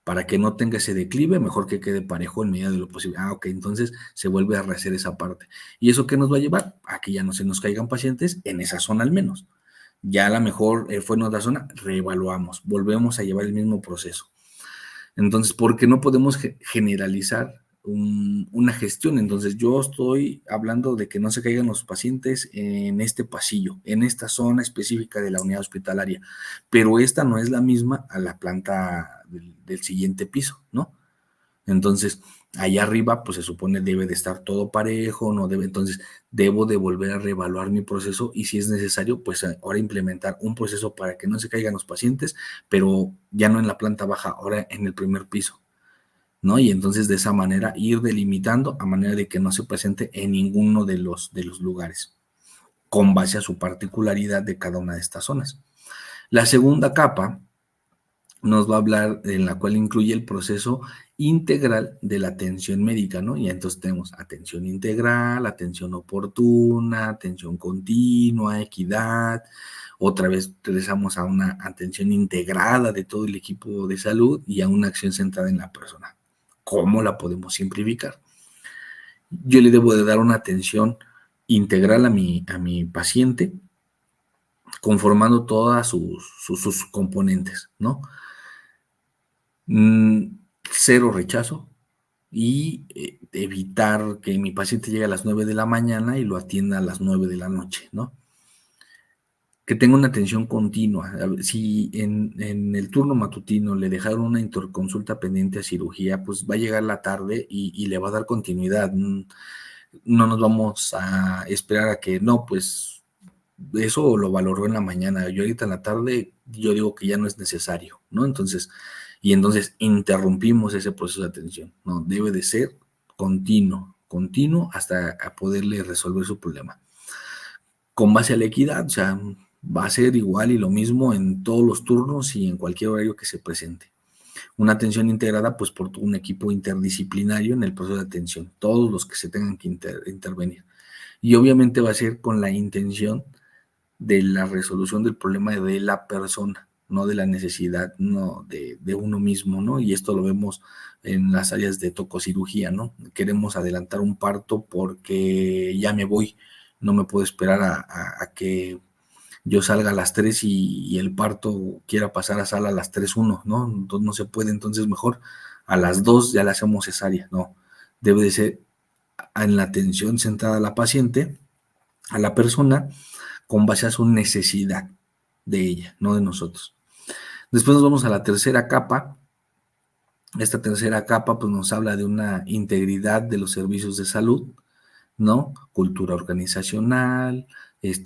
para que no tenga ese declive, mejor que quede parejo en medida de lo posible. Ok, entonces se vuelve a rehacer esa parte. ¿Y eso qué nos va a llevar? A que ya no se nos caigan pacientes en esa zona al menos. Ya a lo mejor fue en otra zona, reevaluamos, volvemos a llevar el mismo proceso. Entonces, porque no podemos generalizar una gestión. Entonces, yo estoy hablando de que no se caigan los pacientes en este pasillo, en esta zona específica de la unidad hospitalaria, pero esta no es la misma a la planta del siguiente piso, ¿no? Entonces, allá arriba, pues se supone debe de estar todo parejo, no debe, entonces debo de volver a reevaluar mi proceso y si es necesario, pues ahora implementar un proceso para que no se caigan los pacientes, pero ya no en la planta baja, ahora en el primer piso, ¿no? Y entonces de esa manera ir delimitando a manera de que no se presente en ninguno de los lugares, con base a su particularidad de cada una de estas zonas. La segunda capa nos va a hablar en la cual incluye el proceso integral de la atención médica, ¿no? Y entonces tenemos atención integral, atención oportuna, atención continua, equidad. Otra vez regresamos a una atención integrada de todo el equipo de salud y a una acción centrada en la persona. ¿Cómo la podemos simplificar? Yo le debo de dar una atención integral a mi paciente, conformando todas sus componentes, ¿no? Cero rechazo y evitar que mi paciente llegue a las 9 de la mañana y lo atienda a las 9 de la noche, ¿no? Que tenga una atención continua. Si en el turno matutino le dejaron una interconsulta pendiente a cirugía, pues va a llegar la tarde y le va a dar continuidad. No nos vamos a esperar a que, no, pues eso lo valoró en la mañana. Yo ahorita en la tarde, yo digo que ya no es necesario, ¿no? Entonces interrumpimos ese proceso de atención, ¿no? Debe de ser continuo hasta a poderle resolver su problema. Con base a la equidad, o sea, va a ser igual y lo mismo en todos los turnos y en cualquier horario que se presente. Una atención integrada, pues por un equipo interdisciplinario en el proceso de atención, todos los que se tengan que intervenir. Y obviamente va a ser con la intención de la resolución del problema de la persona, no de la necesidad, no de uno mismo, ¿no? Y esto lo vemos en las áreas de tococirugía, ¿no? Queremos adelantar un parto porque ya me voy, no me puedo esperar a que yo salga a las 3 y el parto quiera pasar a sala a las 3:01, ¿no? Entonces no se puede, entonces mejor a las 2 ya le hacemos cesárea, no. Debe de ser en la atención centrada a la paciente, a la persona, con base a su necesidad de ella, no de nosotros. Después nos vamos a la tercera capa. Esta tercera capa pues nos habla de una integridad de los servicios de salud, ¿no? Cultura organizacional,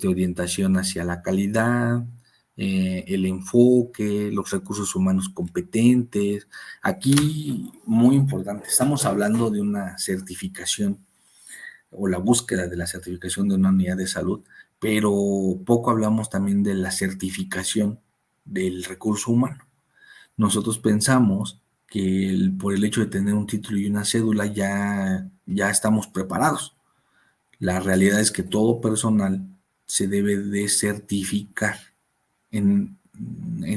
orientación hacia la calidad, el enfoque, los recursos humanos competentes. Aquí, muy importante, estamos hablando de una certificación o la búsqueda de la certificación de una unidad de salud, pero poco hablamos también de la certificación del recurso humano. Nosotros pensamos que por el hecho de tener un título y una cédula ya estamos preparados. La realidad es que todo personal se debe de certificar en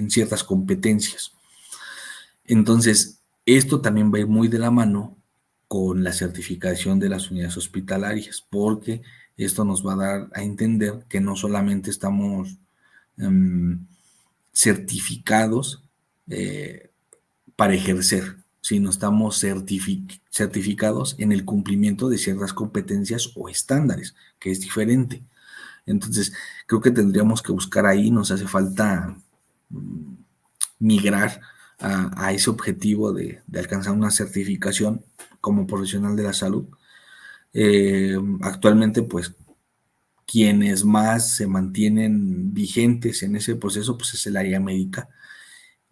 ciertas competencias. Entonces, esto también va a ir muy de la mano con la certificación de las unidades hospitalarias, porque esto nos va a dar a entender que no solamente estamos certificados para ejercer, sino estamos certificados en el cumplimiento de ciertas competencias o estándares, que es diferente. Entonces, creo que tendríamos que buscar ahí, nos hace falta migrar a ese objetivo de alcanzar una certificación como profesional de la salud. Actualmente, pues, quienes más se mantienen vigentes en ese proceso, pues es el área médica.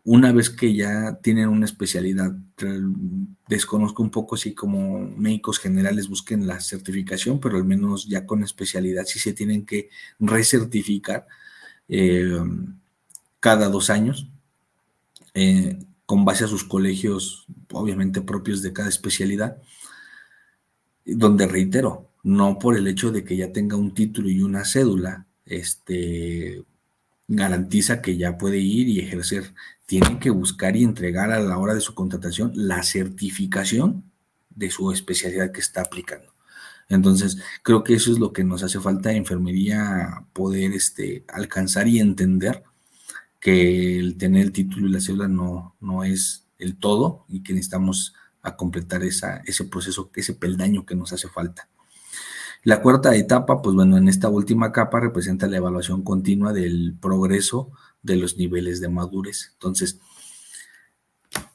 Una vez que ya tienen una especialidad, desconozco un poco si como médicos generales busquen la certificación, pero al menos ya con especialidad sí se tienen que recertificar cada 2 años, con base a sus colegios, obviamente propios de cada especialidad, donde reitero, no por el hecho de que ya tenga un título y una cédula, garantiza que ya puede ir y ejercer tiene que buscar y entregar a la hora de su contratación la certificación de su especialidad que está aplicando. Entonces, creo que eso es lo que nos hace falta en enfermería, poder alcanzar y entender que el tener el título y la cédula no es el todo y que necesitamos a completar ese proceso, ese peldaño que nos hace falta. La cuarta etapa, pues bueno, en esta última capa representa la evaluación continua del progreso de los niveles de madurez. Entonces,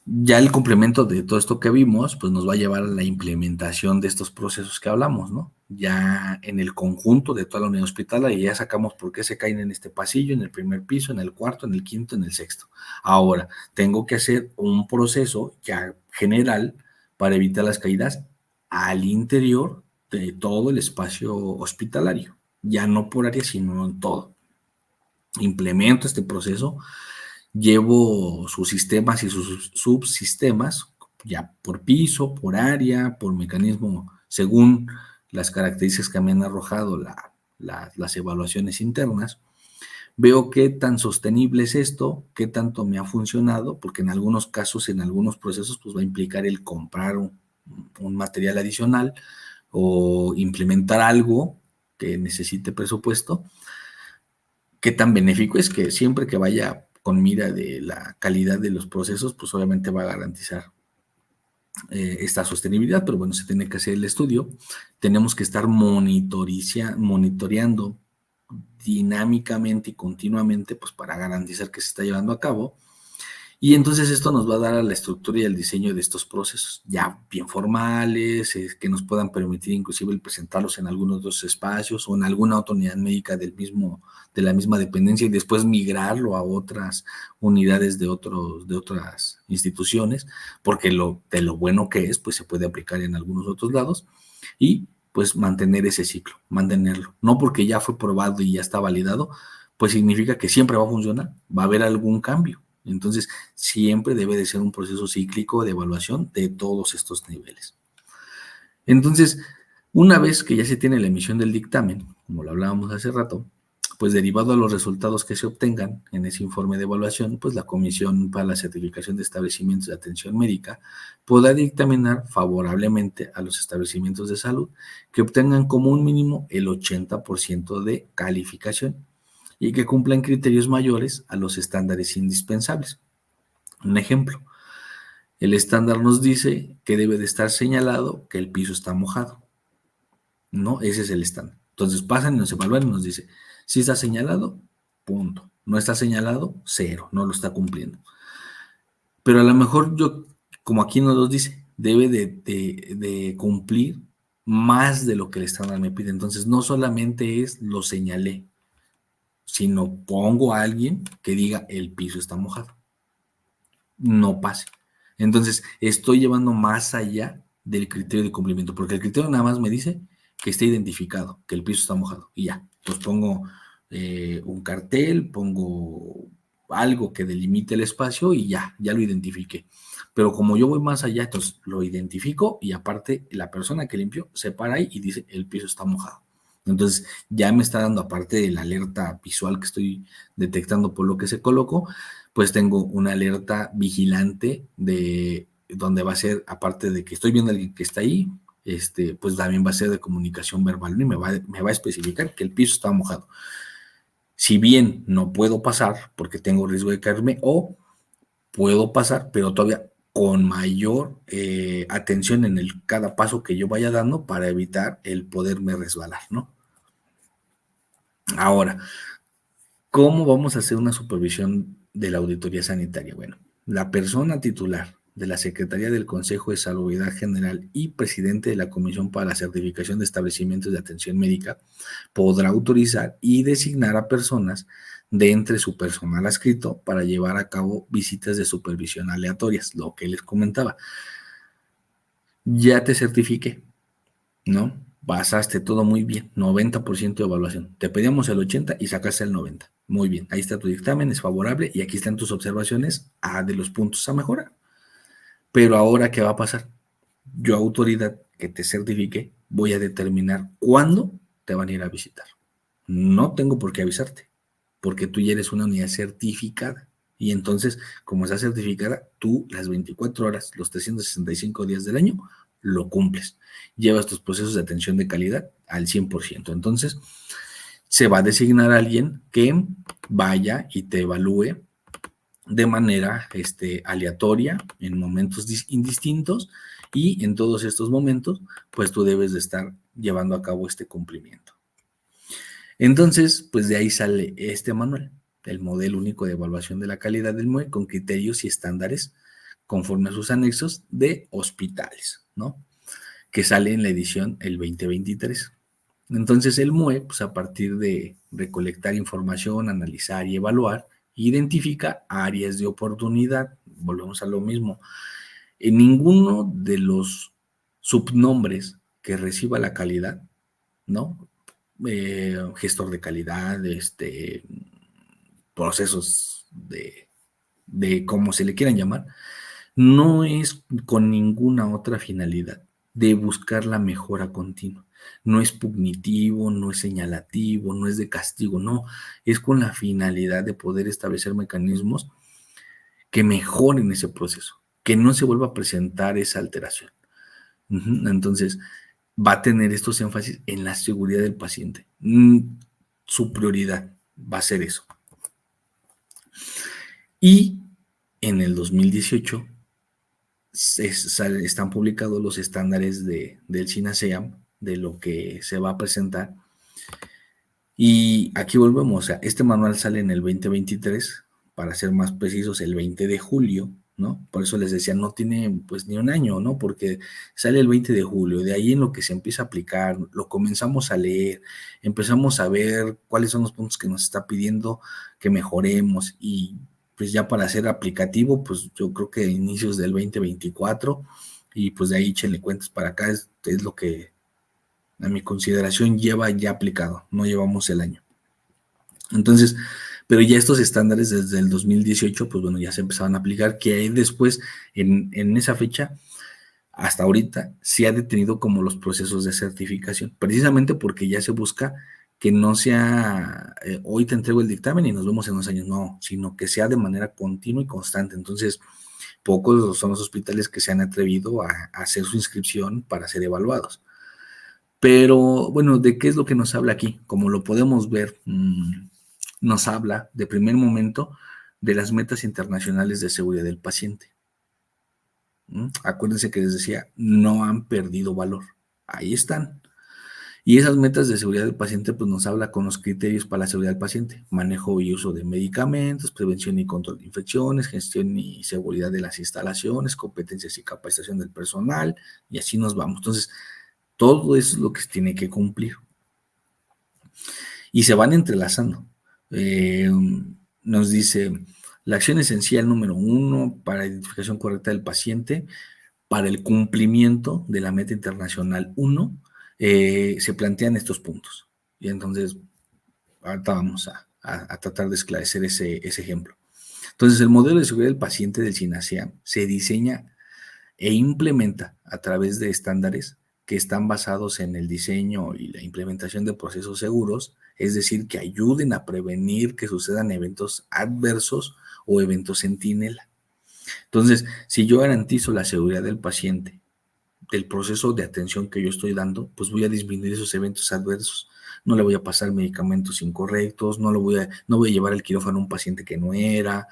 ya el complemento de todo esto que vimos, pues nos va a llevar a la implementación de estos procesos que hablamos, ¿no? Ya en el conjunto de toda la unidad hospitalaria, ya sacamos por qué se caen en este pasillo, en el primer piso, en el cuarto, en el quinto, en el sexto. Ahora, tengo que hacer un proceso ya general para evitar las caídas al interior de todo el espacio hospitalario, ya no por área, sino en todo. Implemento este proceso, llevo sus sistemas y sus subsistemas, ya por piso, por área, por mecanismo, según las características que me han arrojado las evaluaciones internas. Veo qué tan sostenible es esto, qué tanto me ha funcionado, porque en algunos casos, en algunos procesos, pues va a implicar el comprar un material adicional o implementar algo que necesite presupuesto. Qué tan benéfico es que siempre que vaya con mira de la calidad de los procesos, pues obviamente va a garantizar esta sostenibilidad, pero bueno, se tiene que hacer el estudio. Tenemos que estar monitoreando dinámicamente y continuamente, pues para garantizar que se está llevando a cabo. Y entonces esto nos va a dar a la estructura y el diseño de estos procesos, ya bien formales, que nos puedan permitir inclusive el presentarlos en algunos otros espacios o en alguna otra unidad médica de la misma dependencia y después migrarlo a otras unidades de otras instituciones, porque de lo bueno que es, pues se puede aplicar en algunos otros lados y pues mantener ese ciclo, mantenerlo. No porque ya fue probado y ya está validado, pues significa que siempre va a funcionar, va a haber algún cambio. Entonces, siempre debe de ser un proceso cíclico de evaluación de todos estos niveles. Entonces, una vez que ya se tiene la emisión del dictamen, como lo hablábamos hace rato, pues derivado a los resultados que se obtengan en ese informe de evaluación, pues la Comisión para la Certificación de Establecimientos de Atención Médica podrá dictaminar favorablemente a los establecimientos de salud que obtengan como un mínimo el 80% de calificación y que cumplan criterios mayores a los estándares indispensables. Un ejemplo, el estándar nos dice que debe de estar señalado que el piso está mojado, ¿no? Ese es el estándar. Entonces pasan y nos evalúan y nos dice, si está señalado, punto. No está señalado, cero, no lo está cumpliendo. Pero a lo mejor yo, como aquí nos lo dice, debe de cumplir más de lo que el estándar me pide. Entonces no solamente es lo señalé, sino pongo a alguien que diga el piso está mojado. No pase. Entonces, estoy llevando más allá del criterio de cumplimiento, porque el criterio nada más me dice que esté identificado, que el piso está mojado, y ya. Entonces pongo un cartel, pongo algo que delimite el espacio y ya lo identifiqué. Pero como yo voy más allá, entonces lo identifico y aparte la persona que limpió se para ahí y dice el piso está mojado. Entonces ya me está dando, aparte de la alerta visual que estoy detectando por lo que se colocó, pues tengo una alerta vigilante de donde va a ser, aparte de que estoy viendo a alguien que está ahí, pues también va a ser de comunicación verbal, ¿no? Y me va a especificar que el piso está mojado. Si bien no puedo pasar porque tengo riesgo de caerme, o puedo pasar, pero todavía con mayor atención en cada paso que yo vaya dando para evitar el poderme resbalar, ¿no? Ahora, ¿cómo vamos a hacer una supervisión de la auditoría sanitaria? Bueno, la persona titular de la Secretaría del Consejo de Salubridad General y presidente de la Comisión para la Certificación de Establecimientos de Atención Médica podrá autorizar y designar a personas de entre su personal adscrito para llevar a cabo visitas de supervisión aleatorias, lo que les comentaba. Ya te certifiqué, ¿no? Pasaste todo muy bien, 90% de evaluación. Te pedíamos el 80 y sacaste el 90. Muy bien, ahí está tu dictamen, es favorable y aquí están tus observaciones de los puntos a mejorar. Pero ahora, ¿qué va a pasar? Yo, autoridad que te certifique, voy a determinar cuándo te van a ir a visitar. No tengo por qué avisarte, porque tú ya eres una unidad certificada Y entonces, como está certificada, tú las 24 horas, los 365 días del año, lo cumples. Llevas tus procesos de atención de calidad al 100%. Entonces, se va a designar a alguien que vaya y te evalúe de manera aleatoria en momentos indistintos, y en todos estos momentos, pues tú debes de estar llevando a cabo este cumplimiento. Entonces, pues de ahí sale este manual, el modelo único de evaluación de la calidad del MUE con criterios y estándares conforme a sus anexos de hospitales, ¿no? Que sale en la edición el 2023. Entonces el MUE, pues a partir de recolectar información, analizar y evaluar, identifica áreas de oportunidad. Volvemos a lo mismo. En ninguno de los subnombres que reciba la calidad, ¿no? Gestor de calidad, procesos de cómo se le quieran llamar, no es con ninguna otra finalidad de buscar la mejora continua. No es punitivo, no es señalativo, no es de castigo, no. Es con la finalidad de poder establecer mecanismos que mejoren ese proceso, que no se vuelva a presentar esa alteración. Entonces, va a tener estos énfasis en la seguridad del paciente. Su prioridad va a ser eso. Y en el 2018 están publicados los estándares del SINASEAM, de lo que se va a presentar. Y aquí volvemos, o sea, este manual sale en el 2023, para ser más precisos, el 20 de julio, ¿no? Por eso les decía, no tiene pues ni un año, ¿no? Porque sale el 20 de julio, de ahí en lo que se empieza a aplicar, lo comenzamos a leer, empezamos a ver cuáles son los puntos que nos está pidiendo que mejoremos, y pues ya para ser aplicativo, pues yo creo que inicios del 2024, y pues de ahí échenle cuentas para acá, es lo que a mi consideración lleva ya aplicado, no llevamos el año. Entonces, pero ya estos estándares desde el 2018, pues bueno, ya se empezaban a aplicar, que ahí después, en esa fecha, hasta ahorita, se ha detenido como los procesos de certificación, precisamente porque ya se busca que no sea, hoy te entrego el dictamen y nos vemos en 2 años, no, sino que sea de manera continua y constante. Entonces, pocos son los hospitales que se han atrevido a hacer su inscripción para ser evaluados. Pero bueno, ¿de qué es lo que nos habla aquí? Como lo podemos ver, nos habla de primer momento de las metas internacionales de seguridad del paciente. Acuérdense que les decía, no han perdido valor. Ahí están. Y esas metas de seguridad del paciente, pues nos habla con los criterios para la seguridad del paciente: manejo y uso de medicamentos, prevención y control de infecciones, gestión y seguridad de las instalaciones, competencias y capacitación del personal, y así nos vamos. Entonces, todo eso es lo que se tiene que cumplir. Y se van entrelazando. Nos dice, la acción esencial número 1 para la identificación correcta del paciente, para el cumplimiento de la meta internacional 1, se plantean estos puntos. Y entonces, ahorita vamos a tratar de esclarecer ese ejemplo. Entonces, el modelo de seguridad del paciente del SINASEAM se diseña e implementa a través de estándares que están basados en el diseño y la implementación de procesos seguros, es decir, que ayuden a prevenir que sucedan eventos adversos o eventos centinela. Entonces, si yo garantizo la seguridad del paciente, del proceso de atención que yo estoy dando, pues voy a disminuir esos eventos adversos. No le voy a pasar medicamentos incorrectos, no voy a llevar al quirófano a un paciente que no era,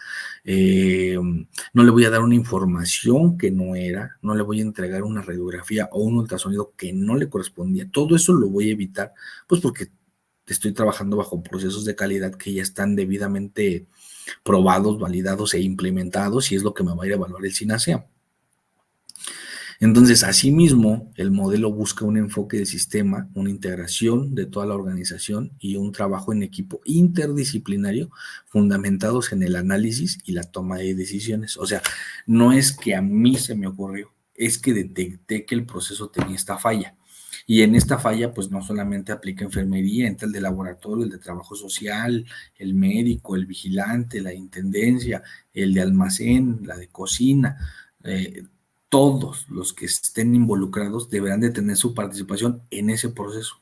no le voy a dar una información que no era, no le voy a entregar una radiografía o un ultrasonido que no le correspondía. Todo eso lo voy a evitar, pues porque estoy trabajando bajo procesos de calidad que ya están debidamente probados, validados e implementados, y es lo que me va a ir a evaluar el SINASEAM. Entonces, asimismo, el modelo busca un enfoque de sistema, una integración de toda la organización y un trabajo en equipo interdisciplinario fundamentados en el análisis y la toma de decisiones. O sea, no es que a mí se me ocurrió, es que detecté que el proceso tenía esta falla. Y en esta falla, pues no solamente aplica enfermería, entra el de laboratorio, el de trabajo social, el médico, el vigilante, la intendencia, el de almacén, la de cocina, todos los que estén involucrados deberán de tener su participación en ese proceso.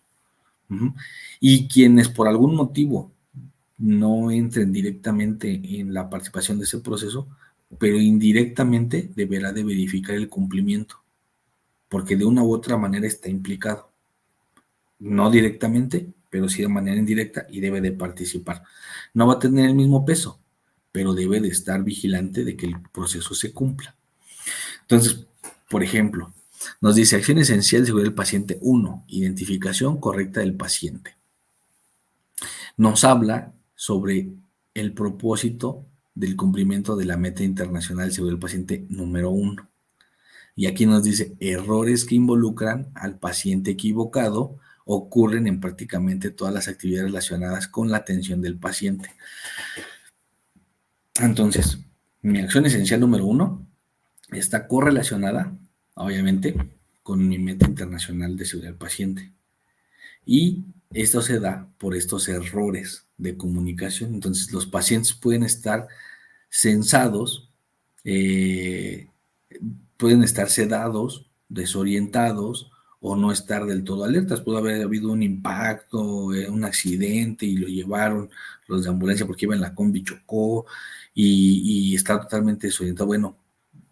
Y quienes por algún motivo no entren directamente en la participación de ese proceso, pero indirectamente deberá de verificar el cumplimiento, porque de una u otra manera está implicado. No directamente, pero sí de manera indirecta y debe de participar. No va a tener el mismo peso, pero debe de estar vigilante de que el proceso se cumpla. Entonces, por ejemplo, nos dice acción esencial de seguridad del paciente 1, identificación correcta del paciente. Nos habla sobre el propósito del cumplimiento de la meta internacional de seguridad del paciente número 1. Y aquí nos dice, errores que involucran al paciente equivocado ocurren en prácticamente todas las actividades relacionadas con la atención del paciente. Entonces, mi acción esencial número 1 está correlacionada, obviamente, con mi meta internacional de seguridad del paciente. Y esto se da por estos errores de comunicación. Entonces, los pacientes pueden estar censados, eh, pueden estar sedados, desorientados o no estar del todo alertas. Puede haber habido un impacto, un accidente y lo llevaron los de ambulancia porque iba en la combi, chocó y está totalmente desorientado. Bueno,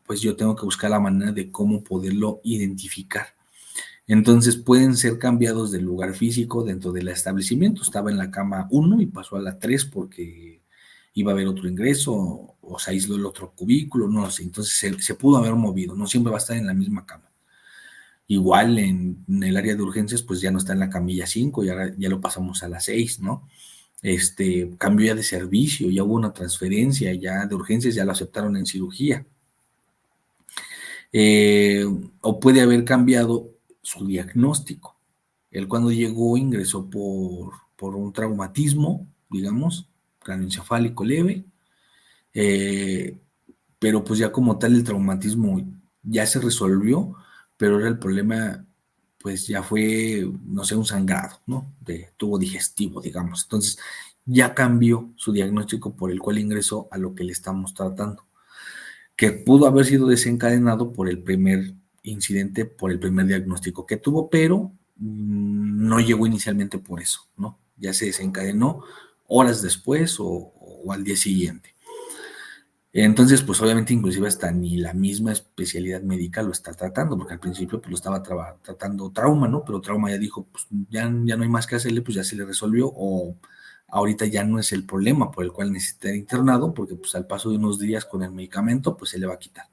pues yo tengo que buscar la manera de cómo poderlo identificar. Entonces pueden ser cambiados del lugar físico dentro del establecimiento. Estaba en la cama 1 y pasó a la 3 porque iba a haber otro ingreso o se aisló el otro cubículo, no lo sé. Entonces se pudo haber movido, no siempre va a estar en la misma cama. Igual en el área de urgencias, pues ya no está en la camilla 5, ya lo pasamos a la 6, ¿no? Cambio ya de servicio, ya hubo una transferencia, ya de urgencias ya lo aceptaron en cirugía. O puede haber cambiado su diagnóstico. Él cuando llegó ingresó por un traumatismo, digamos, craneoencefálico leve, pero pues ya como tal el traumatismo ya se resolvió, pero ahora el problema pues ya fue, no sé, un sangrado, ¿no? De tubo digestivo, digamos. Entonces ya cambió su diagnóstico por el cual ingresó a lo que le estamos tratando, que pudo haber sido desencadenado por el primer incidente, por el primer diagnóstico que tuvo, pero no llegó inicialmente por eso, ¿no? Ya se desencadenó horas después o al día siguiente. Entonces, pues obviamente inclusive hasta ni la misma especialidad médica lo está tratando, porque al principio pues lo estaba tratando trauma, ¿no? Pero trauma ya dijo, pues ya no hay más que hacerle, pues ya se le resolvió, o ahorita ya no es el problema por el cual necesita internado, porque pues al paso de unos días con el medicamento, pues se le va a quitar.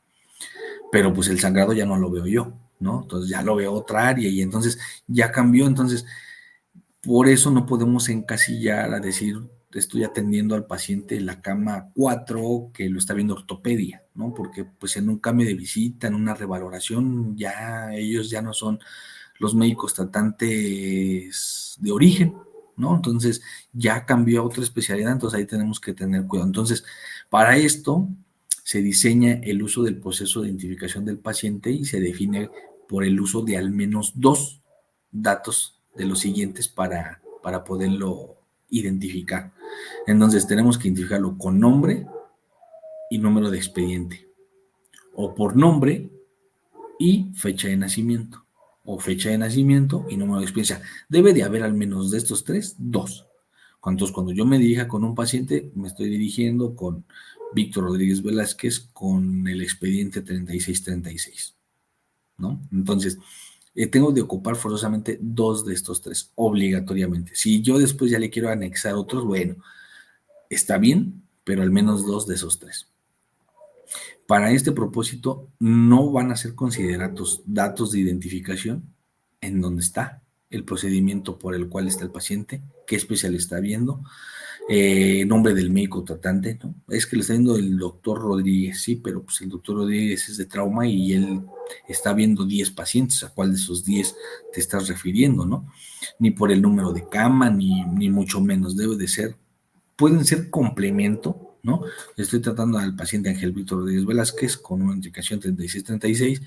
Pero pues el sangrado ya no lo veo yo, ¿no? Entonces ya lo veo otra área y entonces ya cambió, entonces por eso no podemos encasillar a decir, estoy atendiendo al paciente en la cama 4 que lo está viendo ortopedia, ¿no? Porque pues en un cambio de visita, en una revaloración, ya ellos ya no son los médicos tratantes de origen, ¿no? Entonces ya cambió a otra especialidad, entonces ahí tenemos que tener cuidado. Entonces, para esto se diseña el uso del proceso de identificación del paciente y se define por el uso de al menos 2 datos de los siguientes para poderlo identificar. Entonces tenemos que identificarlo con nombre y número de expediente, o por nombre y fecha de nacimiento, o fecha de nacimiento y número de experiencia. Debe de haber al menos de estos 3, 2. Entonces, cuando yo me dirija con un paciente, me estoy dirigiendo con Víctor Rodríguez Velázquez con el expediente 3636, ¿no? Entonces, tengo de ocupar forzosamente 2 de estos 3, obligatoriamente. Si yo después ya le quiero anexar otros, bueno, está bien, pero al menos 2 de esos 3. Para este propósito, no van a ser considerados datos de identificación en donde está el procedimiento por el cual está el paciente, qué especial está viendo, nombre del médico tratante, ¿no? Es que le está viendo el doctor Rodríguez, sí, pero pues el doctor Rodríguez es de trauma y él está viendo 10 pacientes, ¿a cuál de esos 10 te estás refiriendo, no? Ni por el número de cama, ni mucho menos, debe de ser, pueden ser complemento, ¿no? Estoy tratando al paciente Ángel Víctor Rodríguez Velázquez con una indicación 3636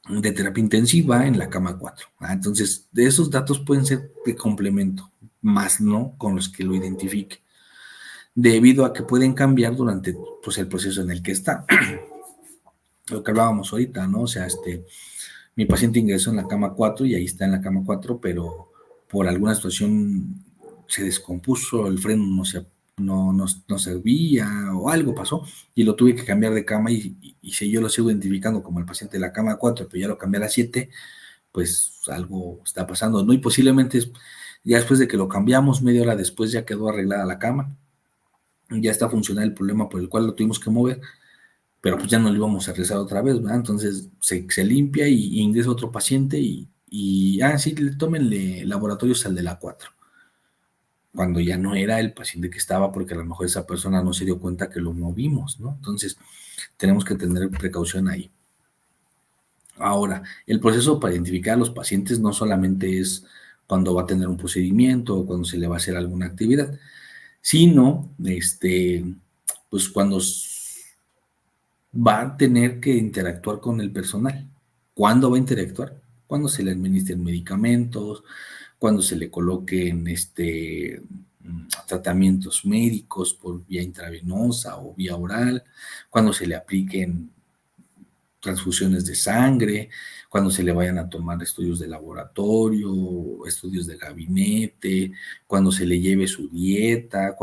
de terapia intensiva en la cama 4. Entonces, de esos datos pueden ser de complemento, más no con los que lo identifique, debido a que pueden cambiar durante pues, el proceso en el que está. Lo que hablábamos ahorita, ¿no? O sea, mi paciente ingresó en la cama 4 y ahí está en la cama 4, pero por alguna situación se descompuso, el freno no servía o algo pasó y lo tuve que cambiar de cama y si yo lo sigo identificando como el paciente de la cama 4, pero ya lo cambié a la 7, pues algo está pasando, ¿no? Y posiblemente ya después de que lo cambiamos, media hora después ya quedó arreglada la cama, ya está funcionando el problema por el cual lo tuvimos que mover, pero pues ya no lo íbamos a rezar otra vez, ¿verdad? Entonces se limpia y ingresa otro paciente sí, tómenle laboratorios al de la 4, cuando ya no era el paciente que estaba, porque a lo mejor esa persona no se dio cuenta que lo movimos, ¿no? Entonces, tenemos que tener precaución ahí. Ahora, el proceso para identificar a los pacientes no solamente es cuando va a tener un procedimiento o cuando se le va a hacer alguna actividad, sino, pues cuando va a tener que interactuar con el personal. ¿Cuándo va a interactuar? Cuando se le administren medicamentos, cuando se le coloquen tratamientos médicos por vía intravenosa o vía oral, cuando se le apliquen transfusiones de sangre, cuando se le vayan a tomar estudios de laboratorio, estudios de gabinete, cuando se le lleve su dieta,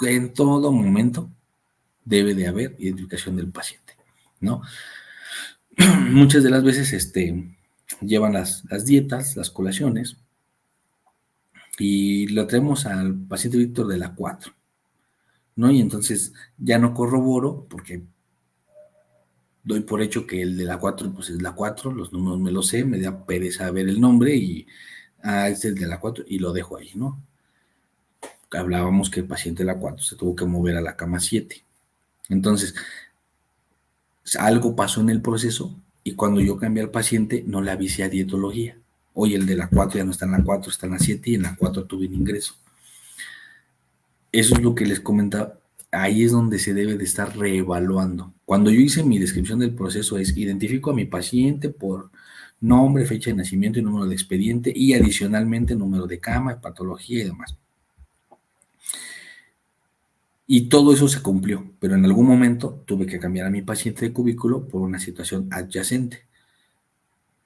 en todo momento debe de haber identificación del paciente, ¿no? Muchas de las veces llevan las dietas, las colaciones, y lo traemos al paciente Víctor de la 4, ¿no? Y entonces ya no corroboro porque doy por hecho que el de la 4 pues es la 4, los números me los sé, me da pereza ver el nombre y es el de la 4 y lo dejo ahí, ¿no? Hablábamos que el paciente de la 4 se tuvo que mover a la cama 7. Entonces, algo pasó en el proceso y cuando yo cambié al paciente no le avisé a dietología. Hoy el de la 4 ya no está en la 4, está en la 7 y en la 4 tuve un ingreso. Eso es lo que les comentaba. Ahí es donde se debe de estar reevaluando. Cuando yo hice mi descripción del proceso es identifico a mi paciente por nombre, fecha de nacimiento y número de expediente y adicionalmente número de cama, patología y demás. Y todo eso se cumplió, pero en algún momento tuve que cambiar a mi paciente de cubículo por una situación adyacente.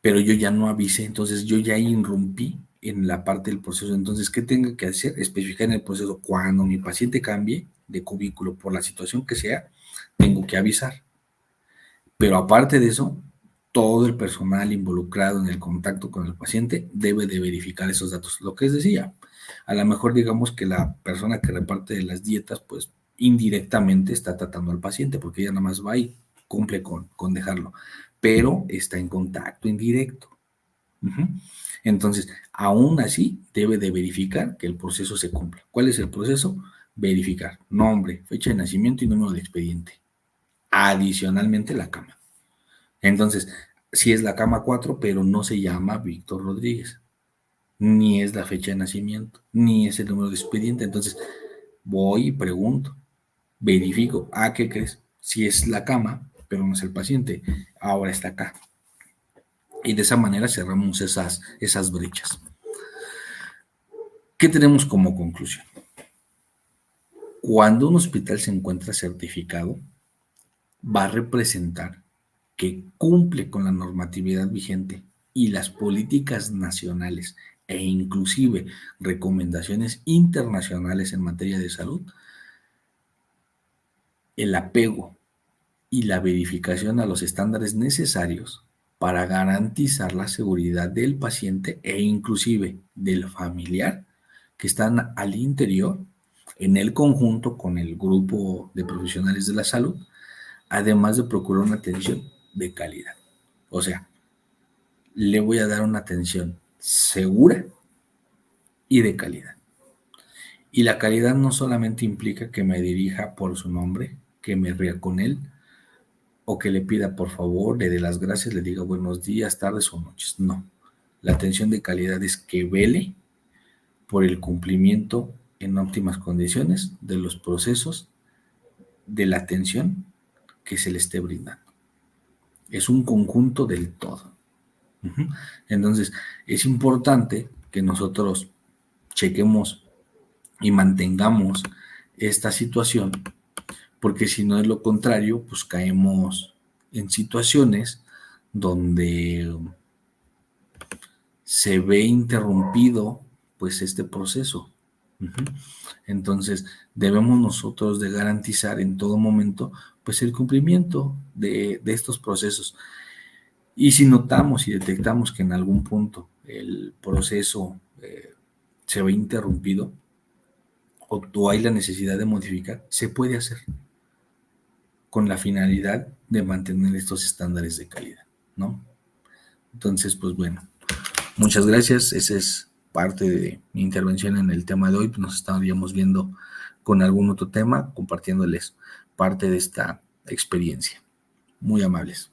Pero yo ya no avisé, entonces yo ya irrumpí en la parte del proceso. Entonces, ¿qué tengo que hacer? Especificar en el proceso cuando mi paciente cambie de cubículo por la situación que sea, tengo que avisar. Pero aparte de eso, todo el personal involucrado en el contacto con el paciente debe de verificar esos datos. Lo que les decía, a lo mejor digamos que la persona que reparte las dietas, pues indirectamente está tratando al paciente, porque ella nada más va y cumple con dejarlo, pero está en contacto indirecto. Entonces, aún así, debe de verificar que el proceso se cumpla. ¿Cuál es el proceso? Verificar nombre, fecha de nacimiento y número de expediente. Adicionalmente, la cama. Entonces, sí es la cama 4, pero no se llama Víctor Rodríguez, ni es la fecha de nacimiento, ni es el número de expediente. Entonces, voy y pregunto, verifico, ¿qué crees? Si es la cama, pero no es el paciente, ahora está acá. Y de esa manera cerramos esas brechas. ¿Qué tenemos como conclusión? Cuando un hospital se encuentra certificado, va a representar que cumple con la normatividad vigente y las políticas nacionales e inclusive recomendaciones internacionales en materia de salud, el apego y la verificación a los estándares necesarios para garantizar la seguridad del paciente e inclusive del familiar que están al interior en el conjunto con el grupo de profesionales de la salud, además de procurar una atención de calidad. O sea, le voy a dar una atención segura y de calidad. Y la calidad no solamente implica que me dirija por su nombre, que me ría con él, o que le pida por favor, le dé las gracias, le diga buenos días, tardes o noches. No. La atención de calidad es que vele por el cumplimiento en óptimas condiciones de los procesos de la atención que se le esté brindando. Es un conjunto del todo. Entonces, es importante que nosotros chequemos y mantengamos esta situación, porque si no es lo contrario, pues caemos en situaciones donde se ve interrumpido pues este proceso. Entonces, debemos nosotros de garantizar en todo momento, pues, el cumplimiento de estos procesos. Y si notamos y detectamos que en algún punto el proceso se ve interrumpido o hay la necesidad de modificar, se puede hacer con la finalidad de mantener estos estándares de calidad, ¿no? Entonces, pues bueno, muchas gracias. Esa es parte de mi intervención en el tema de hoy. Nos estaríamos viendo con algún otro tema, compartiéndoles parte de esta experiencia. Muy amables.